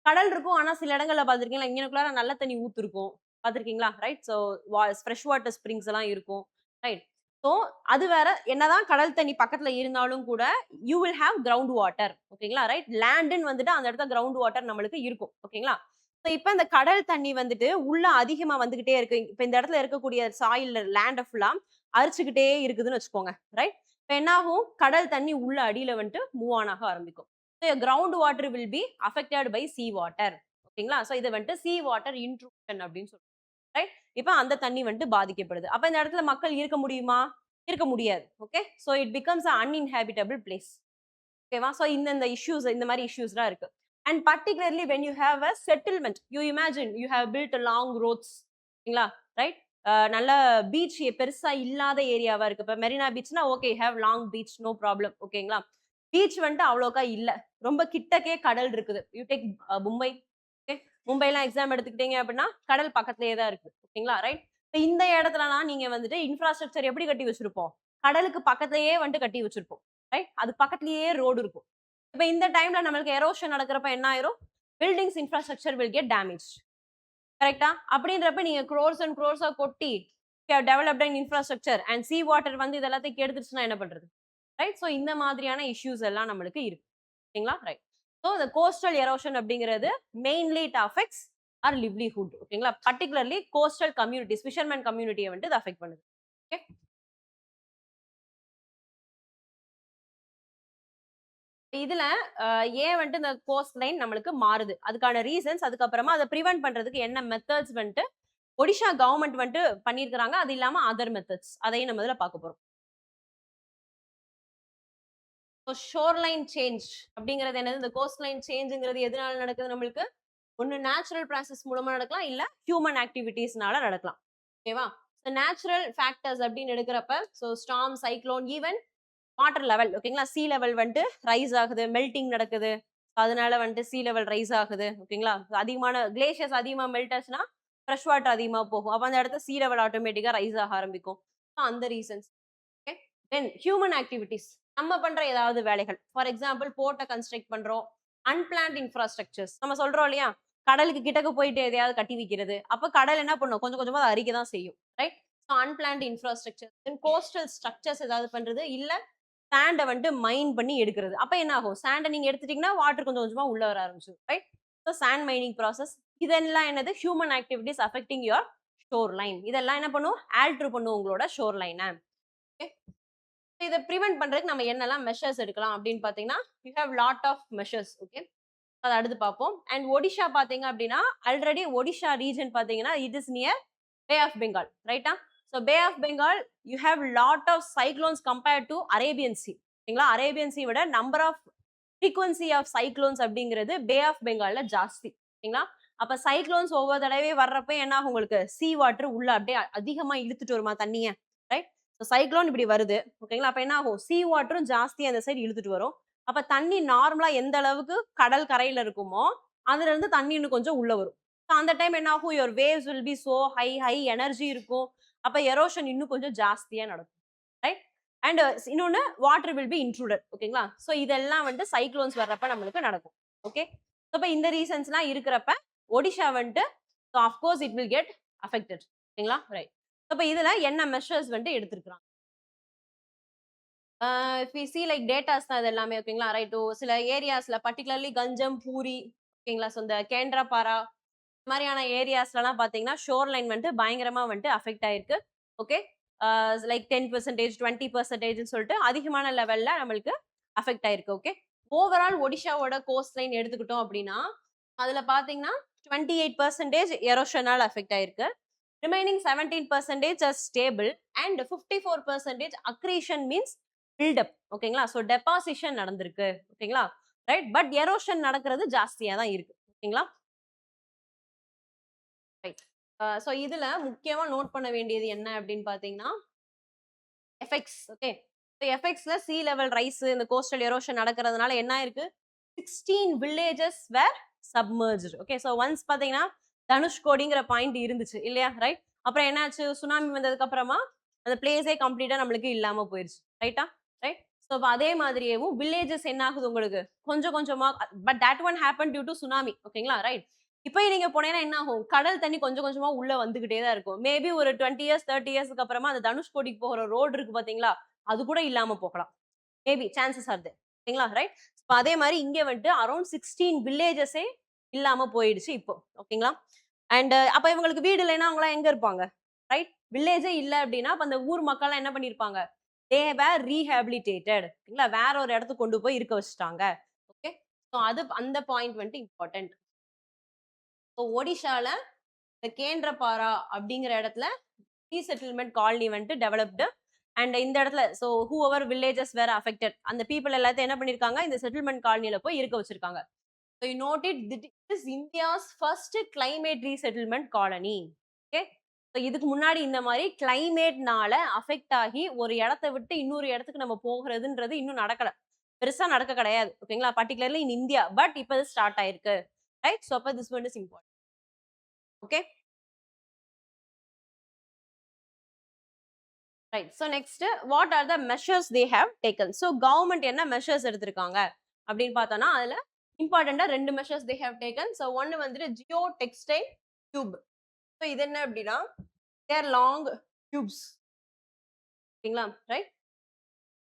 கடல் இருக்கும் ஆனா சில இடங்கள்ல பாத்துருக்கீங்களா இங்கனுக்குள்ளார நல்ல தண்ணி ஊத்து இருக்கும் பாத்திருக்கீங்களா right so fresh water springs எல்லாம் இருக்கும் ரைட் ஸோ அது வேற என்னதான் கடல் தண்ணி பக்கத்துல இருந்தாலும் கூட you will have ground water ஓகேங்களா ரைட் லேண்டுன்னு வந்துட்டு அந்த இடத்துல கிரவுண்ட் வாட்டர் நம்மளுக்கு இருக்கும் ஓகேங்களா ஸோ இப்போ இந்த கடல் தண்ணி வந்துட்டு உள்ள அதிகமா வந்துகிட்டே இருக்கு இப்போ இந்த இடத்துல இருக்கக்கூடிய சாயில் லேண்ட் ஃபுல்லா அரிச்சுக்கிட்டே இருக்குதுன்னு வச்சுக்கோங்க ரைட் இப்போ என்ன ஆகும் கடல் தண்ணி உள்ள அடியில வந்துட்டு மூவ் ஆன் ஆக ஆரம்பிக்கும் ground water will be affected by sea water ஓகேங்களா ஸோ இதை வந்துட்டு சி வாட்டர் இன்ட்ரூஷன் அப்படின்னு சொல்லுவாங்க ரைட் இப்ப அந்த தண்ணி வந்துட்டு பாதிக்கப்படுது அப்ப இந்த இடத்துல மக்கள் இருக்க முடியுமா இருக்க முடியாது okay so it becomes uninhabitable place ஓகேவா சோ இந்த இஷ்யூஸ் இந்த மாதிரி இஷ்யூஸ்லாம் இருக்கு and particularly when you have a settlement you imagine you have built long roads ஓகேங்களா ரைட் நல்ல பீச் பெருசா இல்லாத ஏரியாவா இருக்கு இப்ப மெரினா பீச்னா okay have long beach no problem ஓகேங்களா பீச் வந்துட்டு அவ்வளோக்கா இல்ல ரொம்ப கிட்டக்கே கடல் இருக்குது யூ டேக் மும்பை ஓகே மும்பைலாம் எக்ஸாம் எடுத்துக்கிட்டீங்க அப்படின்னா கடல் பக்கத்துலேயே தான் இருக்கு ஓகேங்களா ரைட் இப்போ இந்த இடத்துலலாம் நீங்க வந்துட்டு இன்ஃப்ராஸ்ட்ரக்சர் எப்படி கட்டி வச்சிருப்போம் கடலுக்கு பக்கத்துலயே வந்துட்டு கட்டி வச்சிருப்போம் ரைட் அது பக்கத்துலயே ரோடு இருக்கும் இப்போ இந்த டைம்ல நம்மளுக்கு எரோஷன் நடக்கிறப்ப என்ன ஆயிரும் buildings infrastructure will get damage கரெக்டா அப்படின்றப்ப நீங்க க்ரோர்ஸ் அண்ட் க்ரோர்ஸா கொட்டி developed and infrastructure and C water வந்து இதெல்லாத்தையும் கெடுத்துச்சுன்னா என்ன பண்றது ரைட் ஸோ இந்த மாதிரியான இஷ்யூஸ் எல்லாம் நம்மளுக்கு இருக்கு ஓகேங்களா ரைட் ஸோ இந்த கோஸ்டல் எரோஷன் அப்படிங்கிறது mainly it affects our livelihood ஓகேங்களா பர்டிகுலர்லி கோஸ்டல் கம்யூனிட்டிஸ் ஃபிஷர்மேன் கம்யூனிட்டியை வந்துட்டு இது அஃபெக்ட் பண்ணுது ஓகே இதுல ஏன் வந்துட்டு இந்த கோஸ்ட் லைன் நம்மளுக்கு மாறுது அதுக்கான ரீசன்ஸ் அதுக்கப்புறமா அதை ப்ரிவென்ட் பண்றதுக்கு என்ன மெத்தட்ஸ் வந்துட்டு ஒடிஷா கவர்மெண்ட் வந்துட்டு பண்ணியிருக்கிறாங்க அது இல்லாம அதர் மெத்தட்ஸ் அதையும் நம்ம இதுல பார்க்க போறோம் ஷோர் லைன் சேஞ்ச் அப்படிங்கிறது என்னது இந்த கோஸ்ட் லைன் சேஞ்சுங்கிறது எதனால நடக்குது நம்மளுக்கு ஒன்று நேச்சுரல் ப்ராசஸ் மூலமா நடக்கலாம் இல்ல ஹியூமன் ஆக்டிவிட்டீஸ்னால நடக்கலாம் ஓகேவா நேச்சுரல் ஃபேக்டர்ஸ் அப்படின்னு எடுக்கிறப்ப so storm cyclone even water level ஓகேங்களா சி லெவல் வந்துட்டு ரைஸ் ஆகுது மெல்டிங் நடக்குது அதனால வந்துட்டு சி லெவல் ரைஸ் ஆகுது ஓகேங்களா அதிகமான கிளேஷியர்ஸ் அதிகமாக மெல்ட் ஆச்சுன்னா ஃப்ரெஷ் வாட்டர் அதிகமாக போகும் அப்போ அந்த இடத்துல சி லெவல் ஆட்டோமேட்டிக்காக ரைஸ் ஆக ஆரம்பிக்கும் அந்த reasons okay then human activities நம்ம பண்ற ஏதாவது வேலைகள் ஃபார் எக்ஸாம்பிள் போர்ட்டை கன்ஸ்ட்ரக்ட் பண்றோம் அன்பிளான்ட் இன்ஃப்ராஸ்ட்ரக்சர்ஸ் நம்ம சொல்றோம் இல்லையா கடலுக்கு கிட்டக்கு போயிட்டு எதையாவது கட்டி வைக்கிறது அப்ப கடல் என்ன பண்ணும் கொஞ்சம் கொஞ்சமா அதை அரிக்க தான் செய்யும் ரைட் ஸோ அன்பிளான்ட் இன்ஃப்ராஸ்ட்ரக்சர் தென் கோஸ்டல் ஸ்ட்ரக்சர்ஸ் ஏதாவது பண்றது இல்ல சாண்டை வந்துட்டு மைன் பண்ணி எடுக்கிறது. அப்ப என்ன ஆகும்? சாண்டை நீங்க எடுத்துட்டீங்கன்னா வாட்டர் கொஞ்சம் கொஞ்சமா உள்ள வர ஆரம்பிச்சிடும். Right? So sand mining process இதெல்லாம் என்னது? Human activities affecting your shoreline. இதெல்லாம் என்ன பண்ணும்? ஆல்டர் பண்ணும் உங்களோட ஷோர் லைனை. ஓகே. இதை ப்ரிவென்ட் பண்றதுக்கு நம்ம என்னெல்லாம் மெஷர்ஸ் எடுக்கலாம் அப்படின்னு பாத்தீங்கன்னா, you have lot of measures. Okay. அதை அடுத்து பார்ப்போம். அண்ட் ஒடிஷா பாத்தீங்க அப்படின்னா, ஆல்ரெடி ஒடிஷா ரீஜன் பாத்தீங்கன்னா it is near Bay of Bengal. ரைட்டா? So Bay of Bengal you have lot of cyclones compared to Arabian Sea. ஓகேங்களா? அரேபியன் சி விட number of frequency of cyclones அப்படிங்கிறது பே ஆஃப் பெங்கால்ல ஜாஸ்தி. ஓகேங்களா? அப்ப சைக்ளோன்ஸ் ஒவ்வொரு தடவை வர்றப்ப என்ன ஆகும்? உங்களுக்கு சி வாட்டர் உள்ள அப்படியே அதிகமா இழுத்துட்டு வருமா தண்ணிய. ரைட்? ஸோ சைக்ளோன் இப்படி வருது. ஓகேங்களா? அப்ப என்ன ஆகும்? சி வாட்டரும் ஜாஸ்தி அந்த சைடு இழுத்துட்டு வரும். அப்ப தண்ணி நார்மலா எந்த அளவுக்கு கடல் கரையில இருக்குமோ அதுல இருந்து தண்ணி இன்னும் கொஞ்சம் உள்ள வரும். அந்த டைம் என்ன ஆகும்? Your waves will be so high energy இருக்கும். அப்ப எரோஷன் இன்னும் கொஞ்சம் ஜாஸ்தியா நடக்கும். ரைட்? அண்ட் இன்னொன்னு வாட்டர் வில் பி இன்ட்ரூடட். ஓகேங்களா? ஸோ இதெல்லாம் வந்து சைக்ளோன்ஸ் வர்றப்ப நம்மளுக்கு நடக்கும். ஓகே. அப்ப இந்த ரீசன்ஸ்லாம் இருக்கிறப்ப ஒடிஷா வந்துட்டு so of course it will get affected. ஓகேங்களா? ரைட். அப்ப இதுல என்ன மெஷர்ஸ் வந்துட்டு எடுத்திருக்காங்க? If we see like datas தான் இது எல்லாமே. ஓகேங்களா? ரைட். சில ஏரியாஸ்ல பர்டிகுலர்லி கஞ்சம், பூரி, ஓகேங்களா? ஸோ இந்த கேந்திரபாரா இந்த மாதிரியான ஏரியாஸ்லாம் பாத்தீங்கன்னா ஷோர் லைன் வந்துட்டு பயங்கரமா வந்துட்டு அஃபெக்ட் ஆயிருக்கு. ஓகே. லைக் 10%, 20% சொல்லிட்டு அதிகமான லெவல்ல நம்மளுக்கு அஃபெக்ட் ஆயிருக்கு. ஓகே. ஓவரால் ஒடிஷாவோட கோஸ்ட் லைன் எடுத்துக்கிட்டோம் அப்படின்னா அதுல பாத்தீங்கன்னா 28% எரோஷனால் அஃபெக்ட் ஆயிருக்கு. Remaining 17% are stable and 54% accretion means build up. ஓகேங்களா? ஸோ டெபாசிஷன் நடந்திருக்கு. ஓகேங்களா? ரைட். பட் எரோஷன் நடக்கிறது ஜாஸ்தியா தான் இருக்கு. ஓகேங்களா? ரைட். ஸோ இதுல முக்கியமா நோட் பண்ண வேண்டியது என்ன அப்படின்னு பாத்தீங்கன்னா எஃபெக்ட்ஸ். ஓகே. எஃபெக்ட்ஸ்ல சி லெவல் ரைஸ் இந்த கோஸ்டல் எரோஷன் நடக்கிறதுனால என்ன இருக்கு? 16 villages were submerged. Okay. So once பாத்தீங்கன்னா தனுஷ்கோடிங்கிற பாயிண்ட் இருந்துச்சு இல்லையா? ரைட். அப்புறம் என்னாச்சு? சுனாமி வந்ததுக்கு அப்புறமா அந்த பிளேஸே கம்ப்ளீட்டா நம்மளுக்கு இல்லாம போயிருச்சு. ரைட்டா? ரைட். ஸோ அதே மாதிரியேவும் வில்லேஜஸ் என்ன ஆகுது உங்களுக்கு? கொஞ்சம் கொஞ்சமா but that one happen due to tsunami. ஓகேங்களா? ரைட். இப்போ நீங்க போனீங்கன்னா என்ன ஆகும்? கடல் தண்ணி கொஞ்சம் கொஞ்சமா உள்ள வந்துகிட்டே தான் இருக்கும். மேபி ஒரு 20 இயர்ஸ் 30 இயர்ஸ்க்கு அப்புறமா அந்த தனுஷ்கோடிக்கு போகிற ரோடு இருக்கு பாத்தீங்களா? அது கூட இல்லாம போகலாம். Maybe chances are there. ஓகேங்களா? ரைட். அதே மாதிரி இங்க வந்துட்டு அரௌண்ட் 16 வில்லேஜஸே இல்லாம போயிடுச்சு இப்போ. ஓகேங்களா? அண்ட் அப்ப இவங்களுக்கு வீடு இல்லைன்னா அவங்க எங்க இருப்பாங்க? ரைட். வில்லேஜே இல்ல அப்படின்னா அப்ப அந்த ஊர் மக்கள் என்ன பண்ணிருப்பாங்க? தே வேர் ரீஹேபிலிட்டேட்டட். ஓகேங்களா? வேற ஒரு இடத்துக்கு கொண்டு போய் இருக்க வச்சுட்டாங்க. ஓகே. ஸோ அது அந்த பாயிண்ட் வந்துட்டு இம்பார்ட்டன்ட். ஸோ ஒடிஷால இந்த கேந்திரபாரா அப்படிங்கிற இடத்துல ரீசெட்டில்மெண்ட் காலனி வந்துட்டு டெவலப்டு. அண்ட் இந்த இடத்துல so whoever villages were affected அந்த பீப்புள் எல்லாத்தையும் என்ன பண்ணிருக்காங்க? இந்த செட்டில்மெண்ட் காலனியில போய் இருக்க வச்சிருக்காங்க. So you note it this India's first climate resettlement colony. Okay. So இதுக்கு முன்னாடி இந்த மாதிரி கிளைமேட்னால அஃபெக்ட் ஆகி ஒரு இடத்த விட்டு இன்னொரு இடத்துக்கு நம்ம போகிறதுன்றது இன்னும் நடக்கல. பெருசா நடக்க கிடையாது. ஓகேங்களா? Particularly in India. பட் இப்போ இது ஸ்டார்ட் ஆயிருக்கு. ரைட். ஸோ அப்போ this one is important. Okay. Right. So next what are the measures they have taken? So government என்ன மெஷர்ஸ் எடுத்திருக்காங்க அப்படின்னு பார்த்தோம்னா அதுல இம்பார்ட்டண்டா 2 measures they have taken. So ஒன்னு வந்துட்டு ஜியோ டெக்ஸ்டைல் டியூப். ஸோ இது என்ன அப்படின்னா தேர் லாங் டியூப்ஸ். ஓகேங்களா? ரைட்.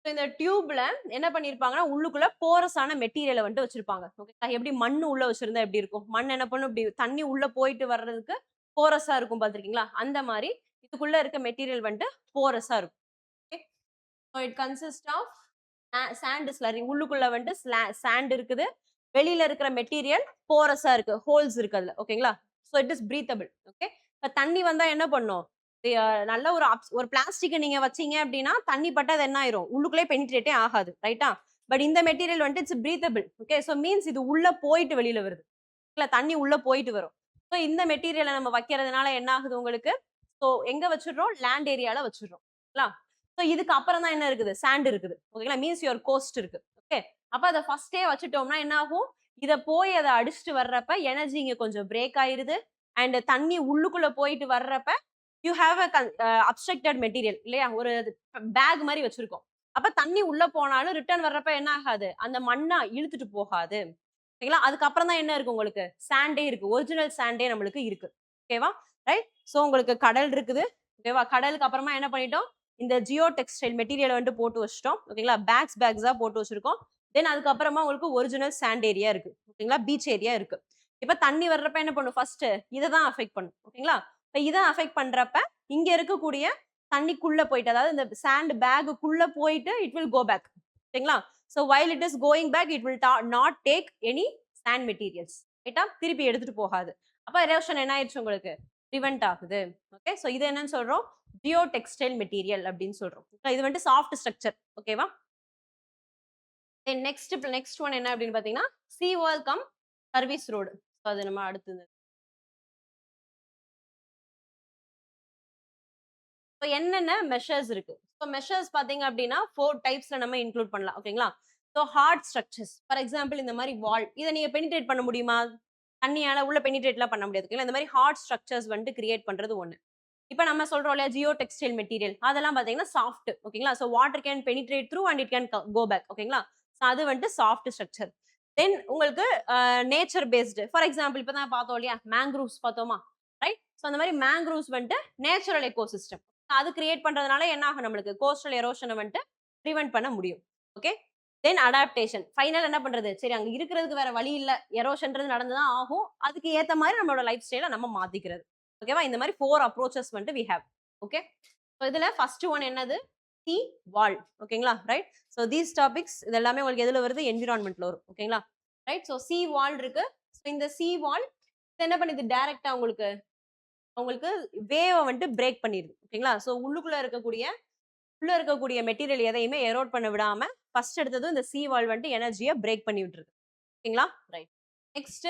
ஸோ இந்த டியூப்ல என்ன பண்ணிருப்பாங்கன்னா உள்ளுக்குள்ள போரஸான மெட்டீரியலை வந்துட்டு வச்சிருப்பாங்க. ஓகே. எப்படி மண்ணு உள்ள வச்சிருந்தா எப்படி இருக்கும்? மண் என்ன பண்ணும்? இப்படி தண்ணி உள்ள போயிட்டு வர்றதுக்கு போரஸா இருக்கும் பாத்திருக்கீங்களா? அந்த மாதிரி இதுக்குள்ள இருக்க மெட்டீரியல் வந்துட்டு போரஸா இருக்கும். Okay. So it consist of sand slurry. உள்ளுக்குள்ள வந்துட்டு சாண்ட் இருக்குது. வெளியில இருக்கிற மெட்டீரியல் போரஸா இருக்கு. ஹோல்ஸ் இருக்கு அதுல. ஓகேங்களா? So it is breathable. Okay. இப்ப தண்ணி வந்தா என்ன பண்ணும்? நல்ல ஒரு பிளாஸ்டிக் நீங்க வச்சீங்க அப்படின்னா தண்ணி பட்டா அது என்ன ஆயிரும்? உள்ளுக்குள்ளே பெனிட்ரேட்டே ஆகாது. ரைட்டா? பட் இந்த மெட்டீரியல் வந்துட்டு it's breathable. Okay. So means இது உள்ள போயிட்டு வெளியில வருது. இல்ல தண்ணி உள்ள போயிட்டு வரும். ஸோ இந்த மெட்டீரியலை நம்ம வைக்கிறதுனால என்ன ஆகுது உங்களுக்கு? ஸோ எங்க வச்சிடுறோம்? லேண்ட் ஏரியால வச்சிடுறோம். ஸோ இதுக்கு அப்புறம் தான் என்ன இருக்குது? சாண்ட் இருக்குது. ஓகேங்களா? மீன்ஸ் யுவர் கோஸ்ட் இருக்கு. ஓகே. அப்ப அதை ஃபர்ஸ்டே வச்சுட்டோம்னா என்ன ஆகும்? இத போய் அதை அடிச்சுட்டு வர்றப்ப எனர்ஜி இங்க கொஞ்சம் பிரேக் ஆயிருது. அண்ட் தண்ணி உள்ளுக்குள்ள போயிட்டு வர்றப்ப யூ ஹேவ் அப்ஸ்ட்ரக்டட் மெட்டீரியல் இல்லையா? ஒரு பேக் மாதிரி வச்சிருக்கோம். அப்ப தண்ணி உள்ள போனாலும் ரிட்டர்ன் வர்றப்ப என்ன ஆகாது? அந்த மண்ணா இழுத்துட்டு போகாது. ஓகேங்களா? அதுக்கப்புறம் தான் என்ன இருக்கு உங்களுக்கு? சாண்டே இருக்கு. ஒரிஜினல் சாண்டே நம்மளுக்கு இருக்கு. ஓகேவா? ரைட். ஸோ உங்களுக்கு கடல் இருக்குது. ஓகேவா? கடலுக்கு அப்புறமா என்ன பண்ணிட்டோம்? இந்த ஜியோ டெக்ஸ்டைல் மெட்டீரியலை வந்துட்டு போட்டு வச்சிட்டோம் ஓகேங்களா. பேக்ஸா போட்டு வச்சிருக்கோம். தென் அதுக்கப்புறமா உங்களுக்கு ஒரிஜினல் சாண்ட் ஏரியா இருக்கு ஓகேங்களா, பீச் ஏரியா இருக்கு. இப்ப தண்ணி வர்றப்ப என்ன பண்ணும், ஃபர்ஸ்ட் இதை தான் அஃபெக்ட் பண்ணும் ஓகேங்களா. இப்ப இதை அஃபெக்ட் பண்றப்ப இங்க இருக்கக்கூடிய தண்ணிக்குள்ள போயிட்டு, அதாவது இந்த சாண்ட் பேக்குள்ள போயிட்டு இட் வில் கோ பேக் ஓகேங்களா. So while it is going back it will not take any sand materials ரைட்டா, திருப்பி எடுத்துட்டு போகாது. அப்ப எரோஷன் என்ன ஆயிடுச்சு உங்களுக்கு, ப்ரிவென்ட் ஆகுது. ஓகே, ஸோ இது என்னன்னு சொல்றோம், ஜியோ டெக்ஸ்டைல் மெட்டீரியல் அப்படின்னு சொல்றோம். இது வந்துட்டு சாஃப்ட் ஸ்ட்ரக்சர் ஓகேவா. நெக்ஸ்ட் ஒன் என்ன அப்படின்னு பாத்தீங்கன்னா சி வால் கம் சர்வீஸ் ரோடு. ஸோ அது நம்ம அடுத்தது. ஸோ என்னென்ன மெஷர்ஸ் இருக்கு. ஸோ மெஷர்ஸ் பாத்தீங்க அப்படின்னா 4 டைப்ஸ்ல நம்ம இன்க்ளூட் பண்ணலாம் ஓகேங்களா. So hard structures, for example இந்த மாதிரி வால், இதை நீங்க பெனிட்ரேட் பண்ண முடியுமா, தண்ணியால உள்ள பெனிட்ரேட்லாம் பண்ண முடியாது ஓகேங்களா. இந்த மாதிரி ஹார்ட் ஸ்ட்ரக்சர்ஸ் வந்துட்டு கிரியேட் பண்றது ஒண்ணு. இப்போ நம்ம சொல்றோம் இல்லையா ஜியோ டெக்ஸ்டைல் மெட்டீரியல், அதெல்லாம் பாத்தீங்கன்னா சாஃப்ட் ஓகேங்களா. So water can penetrate through and it can go back ஓகேங்களா. ஸோ அது வந்துட்டு சாஃப்ட் ஸ்ட்ரக்சர். தென் உங்களுக்கு நேச்சர் பேஸ்டு, ஃபார் எக்ஸாம்பிள் இப்போ தான் பார்த்தோம் இல்லையா மேங்க்ரூவ்ஸ் பார்த்தோமா, ரைட். ஸோ அந்த மாதிரி மேங்க்ரூவ்ஸ் வந்துட்டு நேச்சுரல் எக்கோசிஸ்டம், அது கிரியேட் பண்றதுனால என்ன ஆகும், நம்மளுக்கு கோஸ்டல் எரோஷனை வந்துட்டு ப்ரிவென்ட் பண்ண முடியும். ஓகே, தென் அடாப்டேஷன், ஃபைனல் என்ன பண்றது, சரி அங்க இருக்கிறதுக்கு வேற வழி இல்ல, எரோஷன்றது நடந்துதான் ஆகும், அதுக்கு ஏத்த மாதிரி நம்மளோட லைஃப் ஸ்டைலை நம்ம மாத்திக்கிறது ஓகேவா. இந்த மாதிரி 4 அப்ரோச்சஸ் வந்துட்டு வி ஹேவ். ஓகே, ஸோ இதுல ஃபர்ஸ்ட் ஒன் என்னது, சி வால் ஓகேங்களா, ரைட். ஸோ தீஸ் டாபிக்ஸ் இது எல்லாமே உங்களுக்கு எதுல வருது, என்விரான்மெண்ட்ல வரும் ஓகேங்களா, ரைட். ஸோ சி வால் இருக்கு. ஸோ இந்த சி வால் என்ன பண்ணுது, டைரக்டா உங்களுக்கு வேவை வந்துட்டு பிரேக் பண்ணிடுது ஓகேங்களா. ஸோ உள்ள இருக்கக்கூடிய மெட்டீரியல் எதையுமே எரோட் பண்ண விடாம ஃபர்ஸ்ட் எடுத்ததும் இந்த சி வால் வந்துட்டு எனர்ஜியை பிரேக் பண்ணி விட்டுருது ஓகேங்களா, ரைட். நெக்ஸ்ட்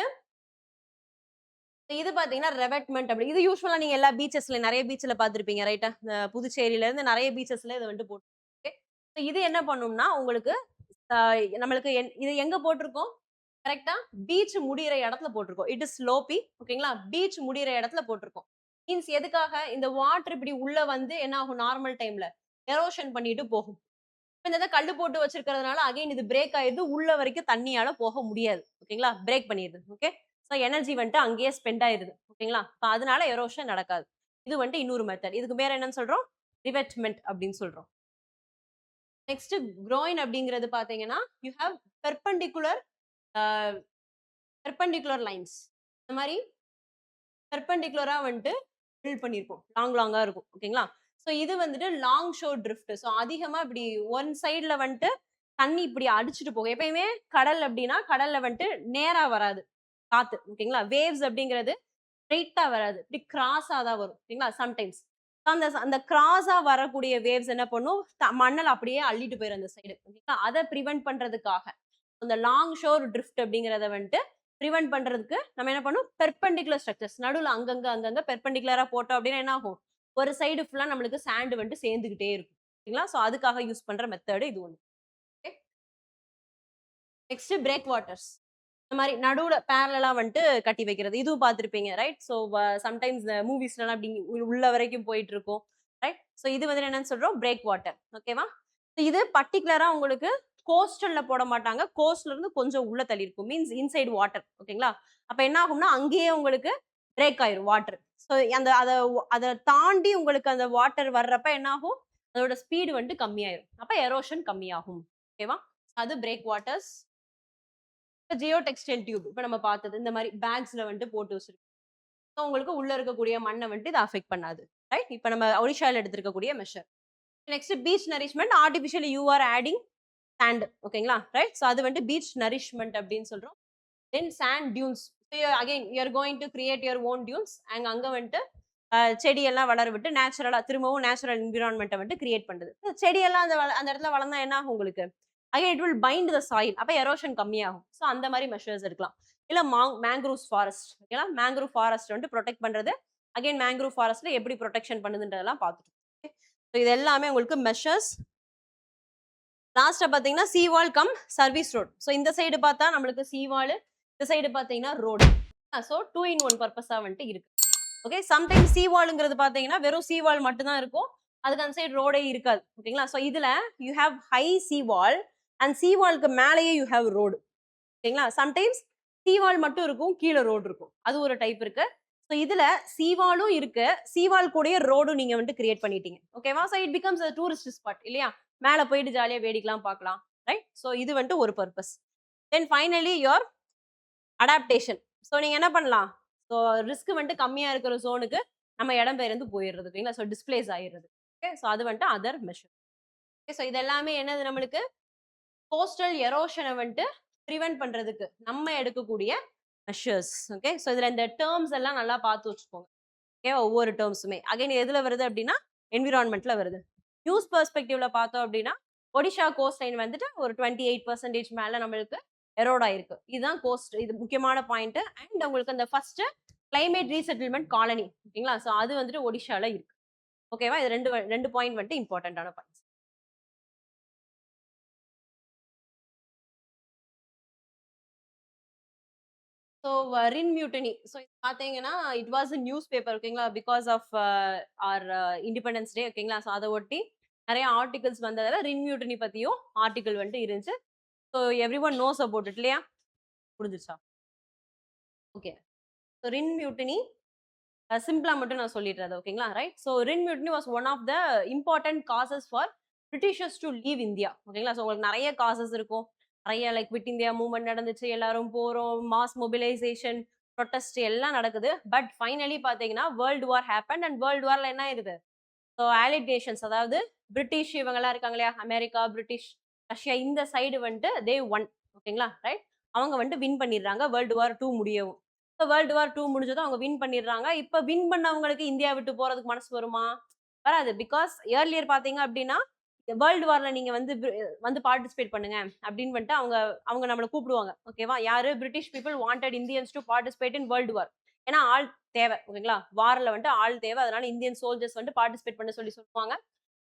இது பாத்தீங்கன்னா ரெவெட்மெண்ட் அப்படி, இது யூஸ்வலா நீங்க எல்லா பீச்சஸ்ல நிறைய பீச்ல பாத்திருப்பீங்க ரைட்டா. புதுச்சேரியில இருந்து நிறைய பீச்சஸ்ல இதை வந்துட்டு போட்டு. இது என்ன பண்ணும்னா உங்களுக்கு நம்மளுக்கு இது எங்க போட்டிருக்கோம், கரெக்டா பீச் முடிகிற இடத்துல போட்டிருக்கோம். இட் இஸ் ஸ்லோப்பி ஓகேங்களா, பீச் முடிகிற இடத்துல போட்டிருக்கோம். மீன்ஸ் எதுக்காக, இந்த வாட்டர் இப்படி உள்ள வந்து என்ன ஆகும், நார்மல் டைம்ல எரோஷன் பண்ணிட்டு போகும். இந்த கல்லு போட்டு வச்சிருக்கிறதுனால அகைன் இது பிரேக் ஆயிடுது, உள்ள வரைக்கும் தண்ணியால போக முடியாது ஓகேங்களா, பிரேக் பண்ணிடுது. ஓகே, ஸோ எனர்ஜி வந்துட்டு அங்கேயே ஸ்பெண்ட் ஆயிருது ஓகேங்களா. அதனால எரோஷன் நடக்காது. இது வந்துட்டு இன்னொரு மெத்தட். இதுக்கு பேர் என்னன்னு சொல்றோம், ரிவெட்மெண்ட் அப்படின்னு சொல்றோம். நெக்ஸ்ட் groin அப்படிங்கிறது பாத்தீங்கன்னா யூ ஹேவ் பெர்பெண்டிகுலர் லைன்ஸ். இந்த மாதிரி பெர்பெண்டிகுலரா வந்துட்டு பில்ட் பண்ணிருப்போம், லாங்கா இருக்கும் ஓகேங்களா. ஸோ இது வந்துட்டு லாங் ஷோர் ட்ரிஃப்ட். ஸோ அதிகமா இப்படி ஒன் சைட்ல வந்துட்டு தண்ணி இப்படி அடிச்சுட்டு போகும். எப்பயுமே கடல் அப்படின்னா கடல்ல வந்துட்டு நேரா வராது காத்து ஓகேங்களா. வேவ்ஸ் அப்படிங்கிறது ஸ்ட்ரெயிட்டா வராது, இப்படி கிராஸா தான் வரும் ஓகேங்களா. சம்டைம்ஸ் அந்த கிராஸா வரக்கூடிய வேவ்ஸ் என்ன பண்ணும், மண்ணல் அப்படியே அள்ளிட்டு போயிடும் அந்த சைடு ஓகேங்களா. அதை ப்ரிவென்ட் பண்றதுக்காக அந்த லாங் ஷோர் ட்ரிஃப்ட் அப்படிங்கிறத வந்துட்டு ப்ரிவென்ட் பண்றதுக்கு நம்ம என்ன பண்ணும், பெர்பெண்டிகுலர் ஸ்ட்ரக்சர்ஸ் நடுவில் அங்கங்க பெர்பெண்டிகுலரா போட்டோம் அப்படின்னா என்ன ஆகும், ஒரு சைடு ஃபுல்லா நம்மளுக்கு சாண்ட் வந்துட்டு சேர்ந்துகிட்டே இருக்கும் ஓகேங்களா. ஸோ அதுக்காக யூஸ் பண்ற மெத்தடு இது ஒன்று. நெக்ஸ்ட் பிரேக் வாட்டர்ஸ், இந்த மாதிரி நடுவுல பேரலா வந்துட்டு கட்டி வைக்கிறது, இதுவும் பார்த்துருப்பீங்க ரைட். ஸோ சம்டைம்ஸ் மூவிஸ்லாம் அப்படி உள்ள வரைக்கும் போயிட்டு இருக்கும் ரைட். ஸோ இது வந்து என்னன்னு சொல்றோம், பிரேக் வாட்டர் ஓகேவா. இது பர்டிகுலரா உங்களுக்கு கோஸ்டல்ல போட மாட்டாங்க, கோஸ்ட்ல இருந்து கொஞ்சம் உள்ள தள்ளி இருக்கும், மீன்ஸ் இன்சைட் வாட்டர் ஓகேங்களா. அப்ப என்ன ஆகும்னா அங்கேயே உங்களுக்கு பிரேக் ஆயிரும் வாட்டர். ஸோ அந்த அதை தாண்டி உங்களுக்கு அந்த வாட்டர் வர்றப்ப என்ன ஆகும், அதோட ஸ்பீடு வந்துட்டு கம்மியாயிரும், அப்ப எரோஷன் கம்மியாகும் ஓகேவா. அது break waters. Jio textile tube இப்போ நம்ம பார்த்தது இந்த மாதிரி பேக்ஸ்ல வந்துட்டு போட்டு வச்சிருக்கோம், உங்களுக்கு உள்ள இருக்கக்கூடிய மண்ணை வந்துட்டு இது அஃபெக்ட் பண்ணாது ரைட். இப்போ நம்ம ஒடிஷால எடுத்திருக்கக்கூடிய measure. Next beach nourishment, artificially you are adding sand ஓகேங்களா, ரைட். ஸோ அது வந்துட்டு பீச் நரிஷ்மெண்ட் அப்படின்னு சொல்றோம். Then sand dunes, again you are going to create your own dunes. அங்க வந்துட்டு செடியெல்லாம் வளர விட்டு நேச்சுரலா திரும்பவும் நேச்சுரல் என்விரான்மெண்ட்டை வந்துட்டு கிரியேட் பண்ணுது. செடியெல்லாம் அந்த இடத்துல வளர்ந்தா என்ன ஆகும் உங்களுக்கு, again it will bind the soil, அப்போ எரோஷன் கம்மியாகும். ஸோ அந்த மாதிரி மெஷர்ஸ் எடுக்கலாம். இல்லை மேங்க்ரூவ்ஸ் ஃபாரஸ்ட் ஓகேங்களா, மேங்க்ரூவ் ஃபாரஸ்ட் வந்துட்டு ப்ரொடெக்ட் பண்றது, அகைன் மேங்க்ரூவ் ஃபாரஸ்ட்ல எப்படி ப்ரொடெக்ஷன் பண்ணுதுன்றதெல்லாம் பார்த்துட்டு. ஸோ இது எல்லாமே உங்களுக்கு மெஷர்ஸ். லாஸ்டா பாத்தீங்கன்னா சீவால் கம் சர்வீஸ் ரோட். ஸோ இந்த சைடு பார்த்தா நம்மளுக்கு சீவால், இந்த சைடு பாத்தீங்கன்னா ரோடு. ஸோ 2 in 1 பர்பஸா வந்துட்டு இருக்கு ஓகே. சம்டைம்ஸ் சீவாலுங்கிறது பாத்தீங்கன்னா வெறும் சீவால் மட்டும் தான் இருக்கும், அதுக்கு அந்த சைடு ரோடே இருக்காது ஓகேங்களா. ஸோ இதுல யூ ஹேவ் ஹை சீவால் அண்ட் சீவாலுக்கு மேலேயே யூ ஹேவ் ரோடு ஓகேங்களா. சம்டைம்ஸ் சீவால் மட்டும் இருக்கும், கீழே ரோடு இருக்கும், அது ஒரு டைப் இருக்கு. ஸோ இதுல சீவாலும் இருக்கு. சீவால் கூடயே ரோடும் நீங்க வந்து கிரியேட் பண்ணிட்டீங்க. ஓகேவா? So it becomes a tourist spot இல்லையா? மேல போயிட்டு ஜாலியா வேடிக்கைலாம் பார்க்கலாம். ரைட்? ஸோ இது வந்துட்டு ஒரு purpose. Then finally your adaptation. So நீங்க என்ன பண்ணலாம்? ஸோ ரிஸ்க் வந்துட்டு கம்மியா இருக்கிற ஜோனுக்கு நம்ம இடம் பெயர்ந்து போயிடுறது. ஓகேங்களா? ஸோ டிஸ்பிளேஸ் ஆயிடுறது. ஓகே. ஸோ அது வந்துட்டு அதர் மெஷர். ஓகே. ஸோ இது எல்லாமே என்னது நம்மளுக்கு? கோஸ்டல் எரோஷன வந்துட்டு பிரிவென்ட் பண்றதுக்கு நம்ம எடுக்கக்கூடிய மெஷர்ஸ். ஓகே. ஸோ இதுல இந்த டெர்ம்ஸ் எல்லாம் நல்லா பார்த்து வச்சுக்கோங்க. ஓகேவா? ஒவ்வொரு டெர்ம்ஸுமே. அகைன் எதுல வருது அப்டின்னா, என்விரான்மென்ட்ல வருது. நியூஸ் பெர்ஸ்பெக்டிவ்ல பார்த்தோம் அப்டின்னா, ஒடிஷா கோஸ்ட் லைன் வந்துட்டு ஒரு 28% மேல நம்மளுக்கு எரோட் ஆயிருக்கு. இதுதான் கோஸ்ட். இது முக்கியமான பாயிண்ட். அண்ட் உங்களுக்கு அந்த ஃபர்ஸ்ட் கிளைமேட் ரீசெட்டில்மென்ட் காலனி. ஓகேங்களா? சோ அது வந்துட்டு ஒடிஷால இருக்கு. ஓகேவா? இது 2 பாயிண்ட் வந்துட்டு இம்பார்ட்டன்ட்டான points. So RIN mutiny. So இது பார்த்தீங்கன்னா, it was a news paper ஓகேங்களா? Because of our Independence Day ஓகேங்களா? ஸோ அத ஒட்டி நெறைய ஆர்டிகிள்ஸ் வந்ததால ரின் மியூட்டனி பத்தியும் ஆர்டிகிள் வந்துட்டு இருந்துச்சு. So every one knows about it இல்லையா? புரிஞ்சுச்சா? ஓகே. ஸோ ரின் மியூட்டனி சிம்பிளா மட்டும் நான் சொல்லிடுறேன் அது ஓகேங்களா? Right. So RIN mutiny was one of the important causes for Britishers to leave India. ஓகேங்களா? ஸோ உங்களுக்கு நெறைய காசஸ் இருக்கும். நெறைய லைக் குவிட் இந்தியா மூவ்மெண்ட் நடந்துச்சு. எல்லாரும் போறோம். மாஸ் மொபிலைசேஷன், புரொட்டஸ்ட் எல்லாம் நடக்குது. பட் ஃபைனலி பார்த்தீங்கன்னா, World War happened and World வார்ல என்ன ஆயிருது? ஸோ ஆலிட் நேஷன்ஸ் அதாவது பிரிட்டிஷ் இவங்கலாம் இருக்காங்க இல்லையா? அமெரிக்கா, பிரிட்டிஷ், ரஷ்யா இந்த சைடு வந்துட்டு தே ஒன். ஓகேங்களா? ரைட். அவங்க வந்துட்டு வின் பண்ணிடுறாங்க. வேர்ல்ட் வார் 2 முடியவும். ஸோ வேர்ல்ட் வார் 2 முடிஞ்சதும் அவங்க வின் பண்ணிடுறாங்க. இப்ப வின் பண்ணவங்களுக்கு இந்தியா விட்டு போறதுக்கு மனசு வருமா? வராது. பிகாஸ் ஏர்லியர் பார்த்தீங்க அப்டின்னா, வேர்ல்ட் வார்ல நீங்க வந்து பார்ட்டிசிபேட் பண்ணுங்க அப்டின்னு வந்துட்டு அவங்க அவங்க நம்மள கூப்பிடுவாங்க. ஓகேவா? யாரு? British people wanted Indians to participate in world war. ஏன்னா ஆள் தேவை. ஓகேங்களா? வார்ல வந்துட்டு ஆள் தேவை. அதனால இந்தியன் சோல்ஜர்ஸ் வந்துட்டு பார்ட்டிசிபேட் பண்ண சொல்லி சொல்லுவாங்க.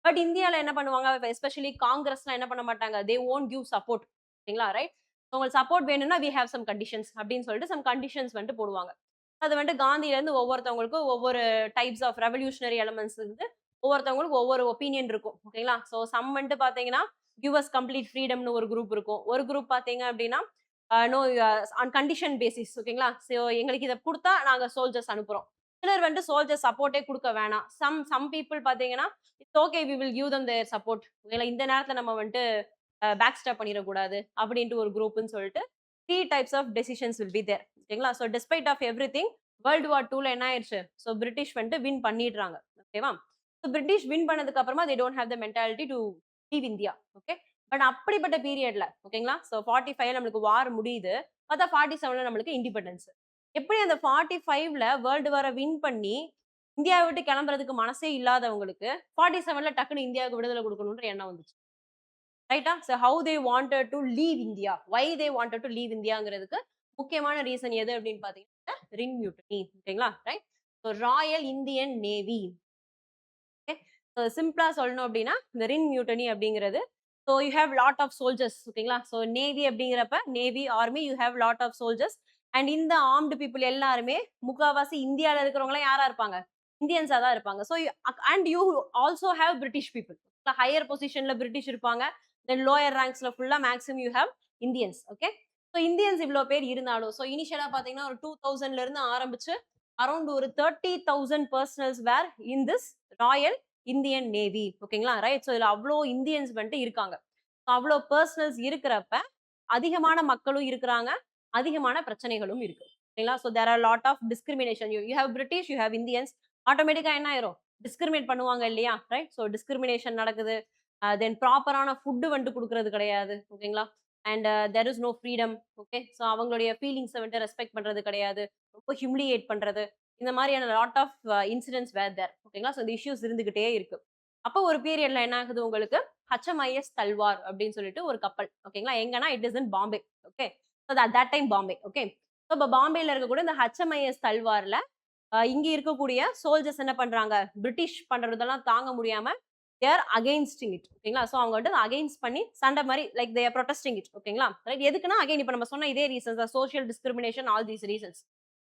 பட் இந்தியால என்ன பண்ணுவாங்க? எஸ்பெஷலி காங்கிரஸ்லாம் என்ன பண்ண மாட்டாங்க. தே வோன்ட் கிவ் சப்போர்ட். ஓகேங்களா? ரைட். உங்களுக்கு சப்போர்ட் வேணும்னா வி ஹேவ் சம் கண்டிஷன்ஸ் அப்படின்னு சொல்லிட்டு சம் கண்டிஷன்ஸ் வந்துட்டு போடுவாங்க. அது வந்துட்டு காந்தில இருந்து ஒவ்வொருத்தவங்களுக்கும் ஒவ்வொரு டைப்ஸ் ஆஃப் ரெவல்யூஷனரி எலமெண்ட்ஸ் இருந்து ஒவ்வொருத்தவங்களுக்கும் ஒவ்வொரு ஒப்பீனியன் இருக்கும். ஓகேங்களா? ஸோ சம் வந்துட்டு பார்த்தீங்கன்னா, கிவ் அஸ் கம்ப்ளீட் ஃப்ரீடம்னு ஒரு குரூப் இருக்கும். ஒரு குரூப் பார்த்தீங்க அப்படின்னா, நோ ஆன் கண்டிஷன் பேசிஸ் ஓகேங்களா? ஸோ எங்களுக்கு இத குடுத்தா நாங்க சோல்ஜர்ஸ் அனுப்புறோம். சிலர் வந்துட்டு சோல்ஜர் சப்போர்ட்டே குடுக்க வேணாம். சம் பீப்பிள் பார்த்தீங்கன்னா, it's okay we will give them their support. ஓகேங்களா? இந்த நேரத்துல நம்ம வந்துட்டு பேக் ஸ்டாப் பண்ணிறக்கூடாது அப்படின்ட்டு ஒரு குரூப்ன்னு சொல்லிட்டு 3 types of decisions will be there. ஓகேங்களா? So despite of everything World War 2ல என்ன ஆயிருச்சு? ஸோ பிரிட்டிஷ் வந்துட்டு வின் பண்ணிடுறாங்க. ஓகேவா? ஸோ பிரிட்டிஷ் வின் பண்ணதுக்கு அப்புறமா they don't have the mentality to leave India. Okay. But அப்படிப்பட்ட பீரியட்ல ஓகேங்களா? ஸோ 45ல நம்மளுக்கு வார் முடியுது. பார்த்தா 47ல நம்மளுக்கு இண்டிபெண்டன்ஸ். எப்படி அந்த 45ல வேர்ல்டு வார வின் பண்ணி இந்தியாவ விட்டு கிளம்புறதுக்கு மனசே இல்லாதவங்களுக்கு 47ல டக்குனு இந்தியாவுக்கு விடுதலை குடுக்கணும்ன்ற எண்ணம் வந்துச்சு. ரைட்டா? So how they wanted to leave India. Why they wanted to leave இந்தியாங்கிறதுக்கு முக்கியமான ரீசன் எது அப்படின்னு பார்த்தீங்கன்னா, ரின் மியூட்டனி. ஓகேங்களா? Right. So Royal Indian Navy. Okay. சிம்பிளா சொல்லணும் அப்படின்னா, இந்த ரின் மியூட்டனி அப்படிங்கிறது so you have lot of soldiers ஓகேங்களா? ஸோ நேவி அப்படிங்கிறப்ப navy, army you have lot of soldiers and இந்த ஆர்ம்டு பீப்பிள் எல்லாருமே முக்காவாசி இந்தியால இருக்கிறவங்கலாம் யாரா இருப்பாங்க? இந்தியன்ஸா தான் இருப்பாங்க. So and you also have British people. Higher பொசிஷன்ல பிரிட்டிஷ் இருப்பாங்க. தென் லோயர் ரேங்க்ஸ்ல ஃபுல்லா maximum you have Indians. Okay. So Indians இவ்ளோ பேர் இருந்தாலும் ஸோ இனிஷியலா பார்த்தீங்கன்னா ஒரு 2000ல இருந்து ஆரம்பிச்சு அரவுண்ட் ஒரு 30,000 personnels were in this Royal Indian Navy. ஓகேங்களா? ரைட். ஸோ இதுல அவ்ளோ இந்தியன்ஸ் வந்துட்டு இருக்காங்க. அவ்ளோ பெர்சனல்ஸ் இருக்கிறப்ப, அதிகமான மக்களும் இருக்கிறாங்க. அதிகமான பிரச்சனைகளும் இருக்கு. ஓகேங்களா? So there are lot of discrimination. You you have British, you have Indians. ஆட்டோமேட்டிக்கா என்ன ஆயிரும்? டிஸ்கிரிமினேட் பண்ணுவாங்க இல்லையா? ரைட். ஸோ டிஸ்கிரிமினேஷன் நடக்குது. தென் ப்ராப்பரான ஃபுட் வந்துட்டு குடுக்குறது கிடையாது. ஓகேங்களா? And there is no freedom. Okay. So அவங்களுடைய ஃபீலிங்ஸ வந்துட்டு ரெஸ்பெக்ட் பண்றது கிடையாது. ரொம்ப ஹியூமிலியேட் பண்றது. இந்த மாரியான lot of incidents where there. ஓகேங்களா? ஸோ இந்த இஷ்யூஸ் இருந்துகிட்டே இருக்கு. அப்போ ஒரு பீரியட்ல என்ன ஆகுது உங்களுக்கு? HMIS தல்வார் அப்படின்னு சொல்லிட்டு ஒரு கப்பல். ஓகேங்களா? எங்கன்னா it is in Bombay. Okay. So at that time Bombay. Okay. So இப்ப பாம்பேல இருக்கக்கூடிய இந்த HMIS தல்வார்ல இங்க இருக்கக்கூடிய சோல்ஜர்ஸ் என்ன பண்றாங்க? பிரிட்டிஷ் பண்றதெல்லாம் தாங்க முடியாம தே ஆர் அகைன்ஸ்டிங் இட். ஓகேங்களா? ஸோ அவங்க வந்துட்டு அகைன்ஸ்ட் பண்ணி சண்டை மாரி லைக் தே ஆர் புரொடெஸ்டிங் இட். ஓகேங்களா? ரைட். எதுக்குன்னா அகைன் இப்ப நம்ம சொன்ன இதே ரீசன்ஸ் தான். Social discrimination all these reasons.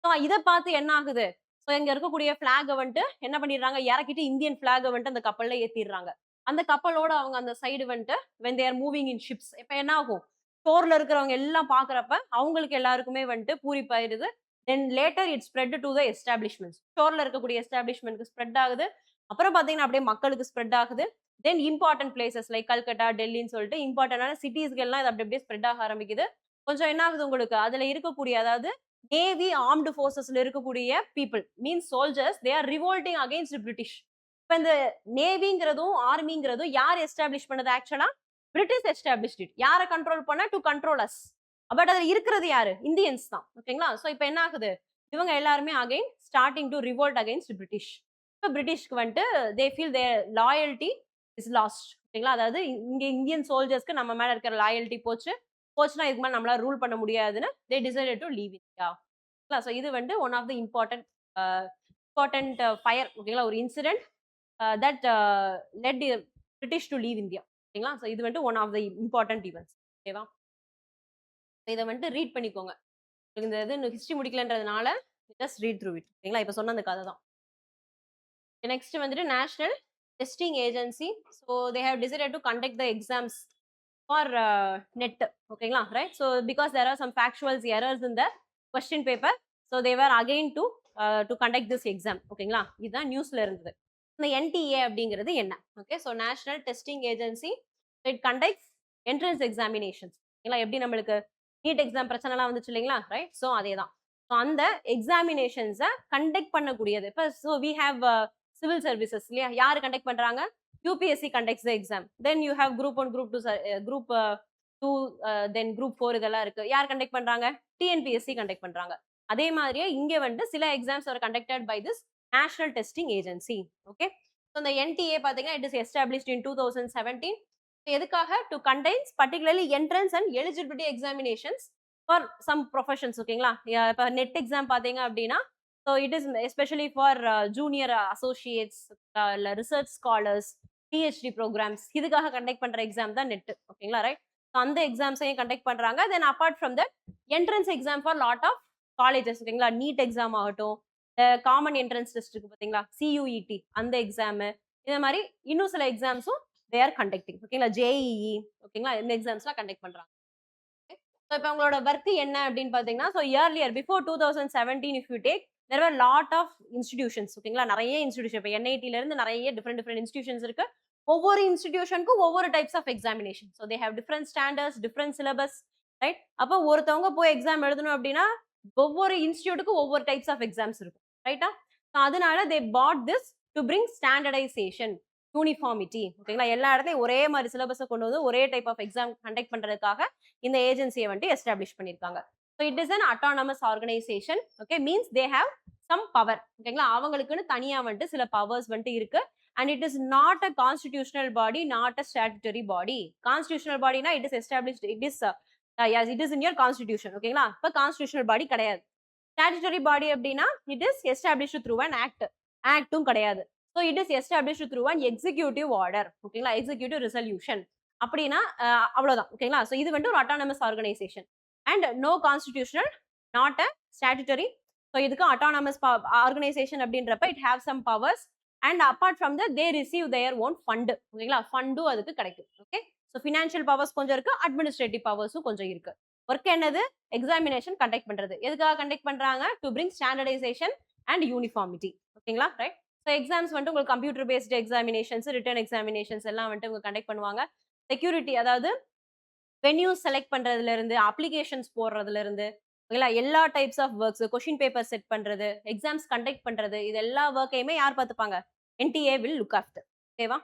So இத பார்த்து என்ன ஆகுது? ஸோ இங்க இருக்கக்கூடிய ஃபிளாக வந்துட்டு என்ன பண்ணிடுறாங்க? இறக்கிட்டு இந்தியன் ஃபிளாக வந்துட்டு அந்த கப்பல்ல ஏத்திடுறாங்க. அந்த கப்பலோட அவங்க அந்த சைடு வந்துட்டு when they are moving in ships. இப்ப என்ன ஆகும்? ஷோர்ல இருக்கிறவங்க எல்லாம் பார்க்கிறப்ப அவங்களுக்கு எல்லாருக்குமே வந்துட்டு பூரிப்பாயிருது. Then later it spread to the establishments. ஷோர்ல இருக்கக்கூடிய எஸ்டாப்ளிஷ்மெண்ட்க்கு ஸ்ப்ரெட் ஆகுது. அப்புறம் பார்த்தீங்கன்னா அப்படியே மக்களுக்கு ஸ்ப்ரெட் ஆகுது. Then important places like Calcutta, டெல்லின்னு சொல்லிட்டு இம்பார்ட்டன்டான சிட்டீஸ்க்கு எல்லாம் இது அப்படி அப்படியே ஸ்ப்ரெட் ஆக ஆரம்பிக்குது. கொஞ்சம் என்ன ஆகுது உங்களுக்கு, அதுல இருக்கக்கூடிய அதாவது நேவி ஆர்ம்டு ஃபோர்ஸஸ்ல இருக்கக்கூடிய people means soldiers they are revolting against British. இப்ப இந்த நேவிங்கிறதும் ஆர்மிங்கிறதும் யார் எஸ்டாப்ளிஷ் பண்ணது ஆக்சுவலா? British established it. யாரை கண்ட்ரோல் பண்ண? To control us. பட் அதுல இருக்கிறது யாரு? இந்தியன்ஸ் தான். ஓகேங்களா? சோ இப்போ என்ன ஆகுது? இவங்க எல்லாருமே again starting to revolt against British. இப்போ பிரிட்டிஷ்க்கு வந்துட்டு they feel their loyalty is lost. ஓகேங்களா? அதாவது இங்க இந்தியன் சோல்ஜர்ஸ்க்கு நம்ம மேல இருக்கிற லாயல்டி போச்சுன்னா இதுக்கு மேல நம்மளால ரூல் பண்ண முடியாதுன்னு they decided to leave India. So இது வந்து one of the important fire. ஓகேங்களா? ஒரு incident that led British to leave India. ஓகேங்களா? ஸோ இது வந்து one of the important events. ஓகேவா? இதை வந்துட்டு ரீட் பண்ணிக்கோங்க. இந்த இது ஹிஸ்டரி முடிக்கலன்றதுனால ஜஸ்ட் ரீட் த்ரூ இட். ஓகேங்களா? இப்போ சொன்ன அந்த கதை தான். நெக்ஸ்ட் வந்துட்டு national testing agency. So they have decided to conduct the exams for NET. ஓகேங்களா? Right. So because there are some factuals errors in the question paper. So they were again to conduct this exam. ஓகேங்களா? இதுதான் நியூஸ்ல இருந்தது. இந்த NTA அப்படிங்கிறது என்ன? Okay. So national testing agency it conducts entrance examinations. ஓகேங்களா? எப்படி நம்மளுக்கு நீட் எக்ஸாம் பிரச்சனைலாம் வந்துச்சு இல்லைங்களா? ரைட். ஸோ அதே தான். ஸோ அந்த எக்ஸாமினேஷன்ஸை கண்டக்ட் பண்ணக்கூடியது. இப்போ so we have civil services இல்லையா? யாரு கண்டக்ட் பண்றாங்க? UPSC conducts the exam. Then you have group 1, group 2, group 2, then group 4 இதெல்லாம் இருக்கு. யார் கண்டக்ட் பண்றாங்க? டிஎன்பிஎஸ்சி கண்டக்ட் பண்றாங்க. அதே மாதிரியே இங்க வந்து சில exams are conducted by this national testing agency. Okay. So இந்த என்டிஏ பார்த்தீங்கன்னா இட் இஸ் எஸ்டாப்ளிஷ்ட் இன் 2017. எதுக்காக? To contains particularly entrance and eligibility examinations for some professions. ஓகேங்களா? இப்போ நெட் எக்ஸாம் பார்த்தீங்க அப்படின்னா so it is especially for junior associates, research scholars, PhD programmes இதுக்காக conduct பண்ற exam தான் நெட். ஓகேங்களா? ரைட். அந்த எக்ஸாம்ஸையும் கண்டக்ட் பண்றாங்க. Then apart from that entrance exam for lot of colleges. ஓகேங்களா? நீட் எக்ஸாம் ஆகட்டும், காமன் என்ட்ரன்ஸ் டெஸ்ட் இருக்கு பார்த்தீங்களா? சியூஇடி அந்த எக்ஸாம், இந்த மாதிரி இன்னும் சில எக்ஸாம்ஸும் தே ஆர் கண்டக்டிங். ஓகேங்களா? ஜேஇஇ. ஓகேங்களா? இந்த எக்ஸாம்ஸ்லாம் கண்டக்ட் பண்றாங்க. ஸோ இப்போ உங்களோட ஒர்க் என்ன அப்படின்னு பார்த்தீங்கன்னா so earlier before 2017 if you take there are lot of institutions. ஓகேங்களா? நிறைய இன்ஸ்டிடியூஷன் இப்போ என்ஐடில இருந்து நிறைய டிஃப்ரெண்ட் இன்ஸ்டிடியூஷன்ஸ் இருக்கு. ஒவ்வொரு இன்ஸ்டிடியூஷனுக்கும் ஒவ்வொரு types of examination. So they have different standards, different syllabus. Right. அப்போ ஒருத்தவங்க போய் எக்ஸாம் எழுதணும் அப்படின்னா ஒவ்வொரு இன்ஸ்டிடியூட்டுக்கும் ஒவ்வொரு டைப்ஸ் ஆஃப் எக்ஸாம்ஸ் இருக்கும். ரைட்டா? ஸோ அதனால they put this to bring standardisation, uniformity. ஓகேங்களா? எல்லா இடத்துலையும் ஒரே மாதிரி சிலபஸை கொண்டு வந்து ஒரே டைப் ஆஃப் எக்ஸாம் கண்டக்ட் பண்றதுக்காக இந்த ஏஜென்சியை வந்துட்டு எஸ்டாப்ளிஷ் பண்ணியிருக்காங்க. So it is an autonomous organisation. Okay. Means they have some power. ஓகேங்களா? அவங்களுக்குன்னு தனியா வந்துட்டு சில பவர்ஸ் வந்துட்டு இருக்கு. And it is not a constitutional body, not a statutory body. Constitutional பாடினா it is established, it is it is in your constitution. ஓகேங்களா? இப்போ கான்ஸ்டிடியூஷனல் பாடி கிடையாது. ஸ்டாட்யூட்டரி பாடி அப்படின்னா it is established through an act. ஆக்டும் கிடையாது. So it is established through an executive order. ஓகேங்களா? Executive resolution. அப்படின்னா அவ்வளவுதான். ஓகேங்களா? ஸோ இது வந்து ஒரு autonomous organisation and no constitutional, not a statutory. So இதுக்கு அட்டானமஸ் ஆர்கனைசேஷன் அப்படின்றப்ப it have some powers and apart from the they receive their own fund. ஓகேங்களா? ஃபண்டும் அதுக்கு கிடைக்கும். ஓகே. ஸோ ஃபினான்ஷியல் பவர்ஸ் கொஞ்சம் இருக்கு, அட்மினிஸ்ட்ரேட்டிவ் பவர்ஸும் கொஞ்சம் இருக்கு. ஒர்க் என்னது? எக்ஸாமினேஷன் கண்டக்ட் பண்றது. எதுக்காக கண்டக்ட் பண்றாங்க? To bring standardisation and uniformity. ஓகேங்களா? ரைட். ஸோ எக்ஸாம்ஸ் வந்துட்டு உங்களுக்கு computer based examinations, return examinations எல்லாம் வந்துட்டு உங்க கண்டக்ட் பண்ணுவாங்க. செக்யூரிட்டி அதாவது வென்யூ செலக்ட் பண்றதுல இருந்து அப்ளிகேஷன்ஸ் போடுறதுல இருந்து எல்லா types of works, question paper set பண்றது, எக்ஸாம்ஸ் கண்டக்ட் பண்றது, இது எல்லா ஒர்க்கையுமே யார் பார்த்துப்பாங்க? NTA will look after. ஓகேவா?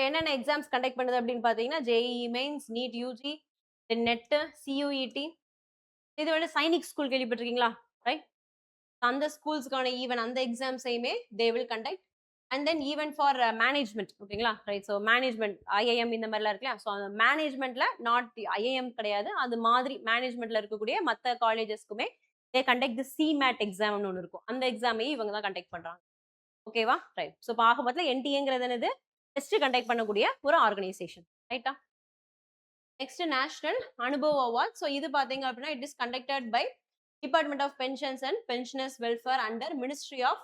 என்னென்ன எக்ஸாம்ஸ் கண்டக்ட் பண்ணுது அப்படின்னு பாத்தீங்கன்னா JEE mains, NEET UG, NET, CUET. இது வந்து சைனிக் ஸ்கூல் கேள்விப்பட்டிருக்கீங்களா? ரைட். அந்த ஸ்கூல்ஸ்க்கான ஈவன் அந்த எக்ஸாம்ஸையுமே they will conduct. And then even for management. ஓகேங்களா? ரைட். ஸோ மேனேஜ்மெண்ட் ஐஐஎம் இந்த மாதிரிலாம் இருக்குல்ல. ஸோ அந்த மேனேஜ்மெண்ட்ல நாட் ஐஐஎம் கிடையாது, அது மாதிரி மேனேஜ்மெண்ட்ல இருக்கக்கூடிய மற்ற காலேஜஸ்க்குமே தே கண்டக்ட் தி சிமேட் எக்ஸாம்னு ஒன்று இருக்கும். அந்த எக்ஸாமையும் இவங்க தான் கண்டக்ட் பண்றாங்க. ஓகேவா? ரைட். ஸோ இப்போ ஆக மொத்தத்தில் என்டிஏங்கிறது என்னது? டெஸ்ட் கண்டக்ட் பண்ணக்கூடிய ஒரு ஆர்கனைசேஷன். ரைட்டா? Next national Anubhav award. So இது பாத்தீங்க அப்படின்னா it is conducted by department of pensions and pensioners welfare under ministry of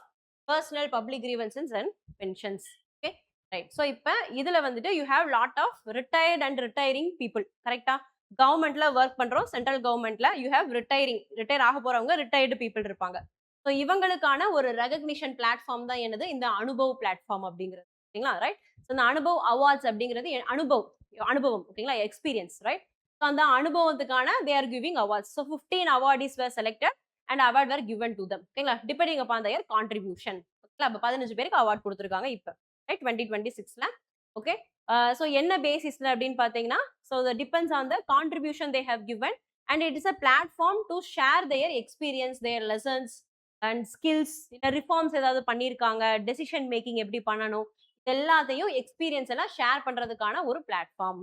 personnel public grievances and pensions. Okay. Right. So இப்ப இதுல வந்துட்டு you have lot of retired and retiring people. கரெக்ட்டா? கவர்மெண்ட்ல work பண்றோம். Central கவர்மெண்ட்ல you have retire ஆக போறவங்க retired people இருப்பாங்க. ஸோ இவங்களுக்கான ஒரு ரெகக்னிஷன் பிளாட்ஃபார்ம் தான் என்னது? இந்த அனுபவ் பிளாட்ஃபார்ம் அப்படிங்கிறது. ஓகேங்களா? ரைட். ஸோ இந்த அனுபவ் அவார்ட்ஸ் அப்படிங்கிறது அனுபவம். ஓகேங்களா? எக்ஸ்பீரியன்ஸ். ரைட். ஸோ அந்த அனுபவத்துக்கான they are giving awards. So 15 awardees were selected and award were given to them. ஓகேங்களா? Depending upon their contribution. ஓகேங்களா? அப்ப 15 பேருக்கு அவார்ட் கொடுத்துருக்காங்க இப்ப. ரைட். 2026ல. ஓகே. ஸோ என்ன பேசிஸ்ல அப்படின்னு பாத்தீங்கன்னா, so depends on the contribution they have given and it is a platform to share their experience, their lessons and skills, இல்ல ரிஃபார்ம்ஸ் ஏதாவது பண்ணியிருக்காங்க, டெசிஷன் மேக்கிங் எப்படி பண்ணணும், எல்லாத்தையும் எக்ஸ்பீரியன்ஸ் எல்லாம் ஷேர் பண்றதுக்கான ஒரு பிளாட்ஃபார்ம்.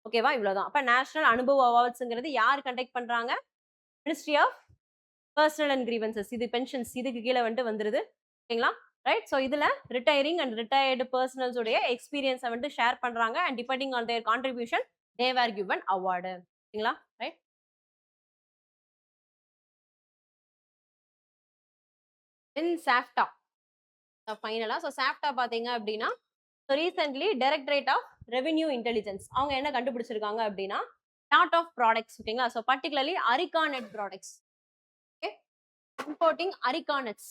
ஓகேவா? இவ்வளவுதான். அப்ப நேஷனல் அனுபவ் அவார்ட்ஸ்ங்கிறது யார் கண்டக்ட் பண்றாங்க? Ministry of personnel and grievances. இது பென்ஷன்ஸ் இதுக்கு கீழே வந்துட்டு வந்துருது. ஓகேங்களா? ரைட். ஸோ இதுல ரிட்டையரிங் அண்ட் ரிட்டையர்டு பர்சனல்ஸ் உடைய எக்ஸ்பீரியன்ஸை வந்து ஷேர் பண்றாங்க and depending on their contribution they were given award. ஓகேங்களா? ரைட். இன் சாஃப்டா ஃபைனலா. ஸோ சாஃப்டா பாத்தீங்க அப்படின்னா, so recently directorate of revenue intelligence அவங்க என்ன கண்டுபிடிச்சிருக்காங்க அப்படின்னா, லாட் ஆஃப் ப்ராடக்ட்ஸ். ஓகேங்களா? So particularly arecanut products. Okay. Importing arecanuts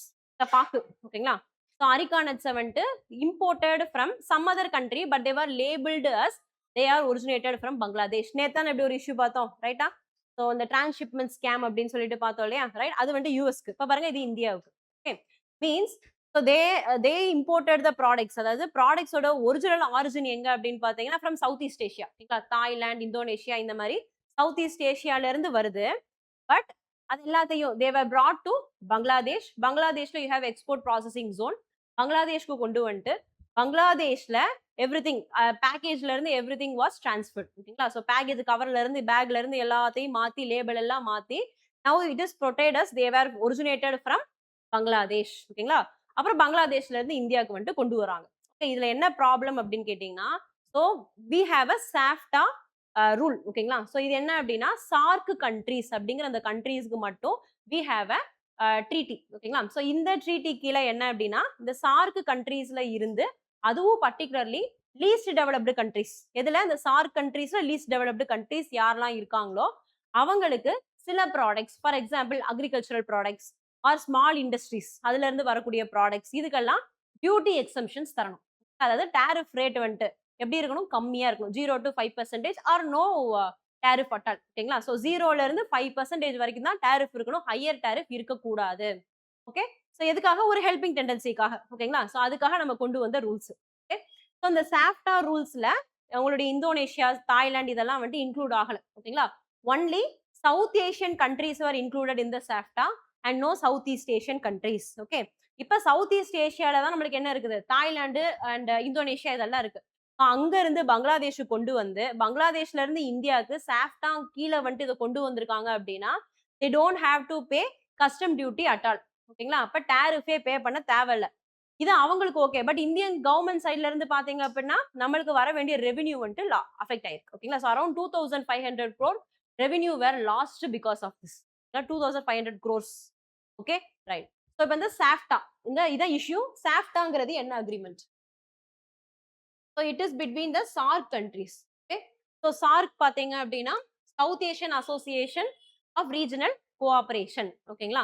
பாக்கு. ஓகேங்களா? ஸோ அரிகானட்ஸை வந்துட்டு imported from some other country but they are labelled as they are originated from Bangladesh. நேத்தான் எப்படி ஒரு இஷ்யூ பார்த்தோம். ரைட்டா? ஸோ இந்த டிரான்ஸ்ஷிப்மெண்ட் ஸ்கேம் அப்படின்னு சொல்லிட்டு பார்த்தோம் இல்லையா? ரைட். அது வந்துட்டு யூஎஸ்க்கு. இப்போ பாருங்க இது இந்தியாவுக்கு. Okay. Means so they imported the products. அதாவது ப்ராடக்ட்ஸோட ஒரிஜினல் ஆரிஜின் எங்க அப்படின்னு பார்த்தீங்கன்னா ஃப்ரம் சவுத் ஈஸ்ட் ஏஷியா. ஓகேங்களா? தாய்லாந்து, இந்தோனேஷியா இந்த மாதிரி சவுத் ஈஸ்ட் ஏஷியால இருந்து வருது. பட் அது எல்லாத்தையும் they were brought to Bangladesh. பங்களாதேஷ்ல you have export processing zone. பங்களாதேஷ்க்கு கொண்டு வந்துட்டு பங்களாதேஷ்ல எவ்ரிதிங் பேக்கேஜ்ல இருந்து எவ்ரிதிங் வாஸ் டிரான்ஸ்ஃபர்ட். ஓகேங்களா? ஸோ பேக்கேஜ் கவர்ல இருந்து பேக்ல இருந்து எல்லாத்தையும் மாத்தி லேபிள் எல்லாம் மாத்தி now it is portrayed as they were originated from Bangladesh. ஓகேங்களா? அப்புறம் பங்களாதேஷ்ல இருந்து இந்தியாவுக்கு வந்துட்டு கொண்டு வராங்க. ஓகே. இதுல என்ன ப்ராப்ளம் அப்படின்னு கேட்டீங்கன்னா, ஸோ வி ஹேவ் அ சாஃப்டா ரூல். ஓகேங்களா? ஸோ இது என்ன அப்படின்னா சார்க் கண்ட்ரீஸ் அப்படிங்கிற அந்த கண்ட்ரீஸ்க்கு மட்டும் வி ஹேவ் அ ட்ரீட்டி. ஓகேங்களா? ஸோ இந்த ட்ரீட்டி கீழே என்ன அப்படின்னா இந்த சார்க் கண்ட்ரீஸ்ல இருந்து அதுவும் பர்டிகுலர்லி லீஸ்ட் டெவலப்டு கண்ட்ரீஸ். எதுல இந்த சார்க் கண்ட்ரீஸ்ல லீஸ்ட் டெவலப்டு கண்ட்ரீஸ் யாரெல்லாம் இருக்காங்களோ அவங்களுக்கு சில products for example agricultural products or small industries அதுல இருந்து வரக்கூடிய ப்ராடக்ட்ஸ் இதுக்கெல்லாம் டியூட்டி எக்ஸம்ஷன்ஸ் தரணும். அதாவது டேரிஃப் ரேட் வந்துட்டு எப்படி இருக்கணும்? கம்மியா இருக்கணும். 0 to 5% or no tariff at all. ஓகேங்களா? ஸோ 0ல இருந்து 5% வரைக்கும் தான் டேரிஃப் இருக்கணும். ஹையர் டேரிஃப் இருக்கக்கூடாது. ஓகே. ஸோ எதுக்காக? ஒரு ஹெல்பிங் டெண்டன்சிக்காக. ஓகேங்களா? ஸோ அதுக்காக நம்ம கொண்டு வந்த ரூல்ஸ். ஓகே. ஸோ இந்த சாஃப்டா ரூல்ஸ்ல உங்களுடைய இந்தோனேஷியா, தாய்லாந்து இதெல்லாம் வந்துட்டு இன்க்ளூட் ஆகல. ஓகேங்களா? Only South Asian countries are included in the SAFTA and no South East Asian countries. Okay. இப்ப சவுத் ஈஸ்ட் ஏஷியால தான் நம்மளுக்கு என்ன இருக்குது? தாய்லாந்து அண்ட் இந்தோனேஷியா இதெல்லாம் இருக்கு. அங்க இருந்து பங்களாதேஷுக்கு கொண்டு வந்து பங்களாதேஷ்ல இருந்து இந்தியாவுக்கு சாஃப்டா கீழே வந்துட்டு இதை கொண்டு வந்திருக்காங்க அப்படின்னா they don't have to pay custom duty at all. ஓகேங்களா? அப்ப டேரிஃபே பே பண்ண தேவையில்ல. இது அவங்களுக்கு ஓகே. பட் இந்தியன் கவர்மெண்ட் சைட்ல இருந்து பாத்தீங்க அப்படின்னா நம்மளுக்கு வர வேண்டிய ரெவென்யூ வந்துட்டு அஃபெக்ட் ஆயிருக்கு. ஓகேங்களா? So around 2500 crore revenue were lost because of this. 2500 crores. Okay. Right. So இப்போ இந்த சாஃப்டா இதான் இஷ்யூ. சாஃப்டாங்கிறது என்ன agreement? So it is between the SAARC countries. Okay. So SAARC பாத்தீங்க அப்படின்னா South Asian Association of Regional Cooperation. ஓகேங்களா?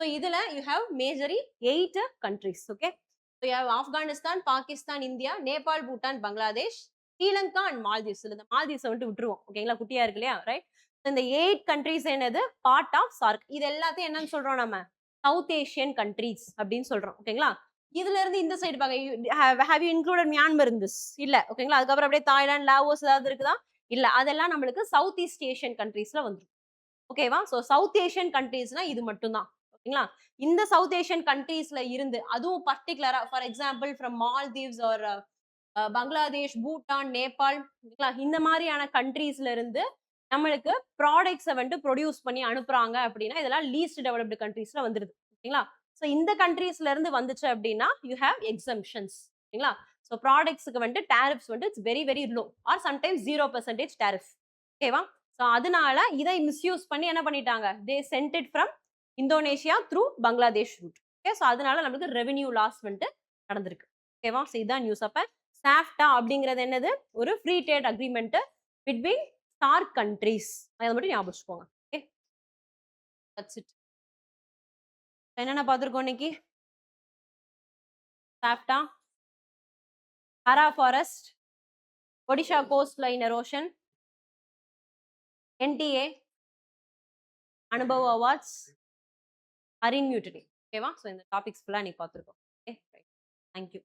So இதுல you have majorly 8 countries. Okay. So you have Afghanistan, Pakistan, India, Nepal, Bhutan, Bangladesh, Sri Lanka and Maldives. இந்த Maldives வந்துட்டு விட்டுருவோம். ஓகேங்களா? குட்டியா இருக்கு இல்லையா? ரைட். இந்த 8 countries என்னது? Part of SAARC. இது எல்லாத்தையும் என்னன்னு சொல்றோம் நம்ம? சவுத் ஏஷியன் கண்ட்ரீஸ் அப்படின்னு சொல்றோம். ஓகேங்களா? இதுல இருந்து இந்த சைடு பாக்க have you included Myanmar in this? இல்ல. ஓகேங்களா? அதுக்கப்புறம் அப்படியே தாய்லாந்து, லாவோஸ் ஏதாவது இருக்குதா? இல்ல. அதெல்லாம் நம்மளுக்கு சவுத் ஈஸ்ட் ஏஷியன் கண்ட்ரீஸ்ல வந்துரும். ஓகேவா? சோ சவுத் ஏஷியன் கண்ட்ரீஸ்னா இது மட்டும் தான். ஓகேங்களா? இந்த சவுத் ஏஷியன் கண்ட்ரீஸ்ல இருந்து அதுவும் பர்டிகுலரா for example from Maldives or Bangladesh, Bhutan, Nepal, இந்த மாதிரியான கண்ட்ரீஸ்ல இருந்து நம்மளுக்கு ப்ராடக்ட்ஸை வந்துட்டு ப்ரொடியூஸ் பண்ணி அனுப்புறாங்க அப்படின்னா இதெல்லாம் லீஸ்ட் டெவலப்டு கண்ட்ரீஸ்ல வந்துருது. ஓகேங்களா? ஸோ இந்த கண்ட்ரீஸ்ல இருந்து வந்துச்சு அப்படின்னா யூ ஹேவ் எக்ஸம்ஷன்ஸ். ஓகேங்களா? ஸோ ப்ராடக்ட்ஸுக்கு வந்துட்டு டேரிஃப்ஸ் வந்து it's very very low or sometimes 0% tariff. ஓகேவா? ஸோ அதனால இதை மிஸ்யூஸ் பண்ணி என்ன பண்ணிட்டாங்க? They sent it from Indonesia through Bangladesh route. Okay. So அதனால நம்மளுக்கு ரெவென்யூ லாஸ் வந்துட்டு நடந்திருக்கு. ஓகேவா? ஸோ இதுதான் நியூஸ். அப்ப சாஃப்டா அப்படிங்கிறது என்னது? ஒரு free trade agreement between SAARC countries. அதை மட்டும் ஞாபகம் வச்சுக்கோங்க. Okay, that's it. என்னென்ன பார்த்துருக்கோம் இன்னைக்கு? SAFTA, Hara forest, Odisha coast line erosion, NTA, Anubhav awards, RIN mutiny. ஓகேவா? ஸோ இந்த டாபிக்ஸ் ஃபுல்லாக இன்னைக்கு பார்த்துருக்கோம். Okay, thank you.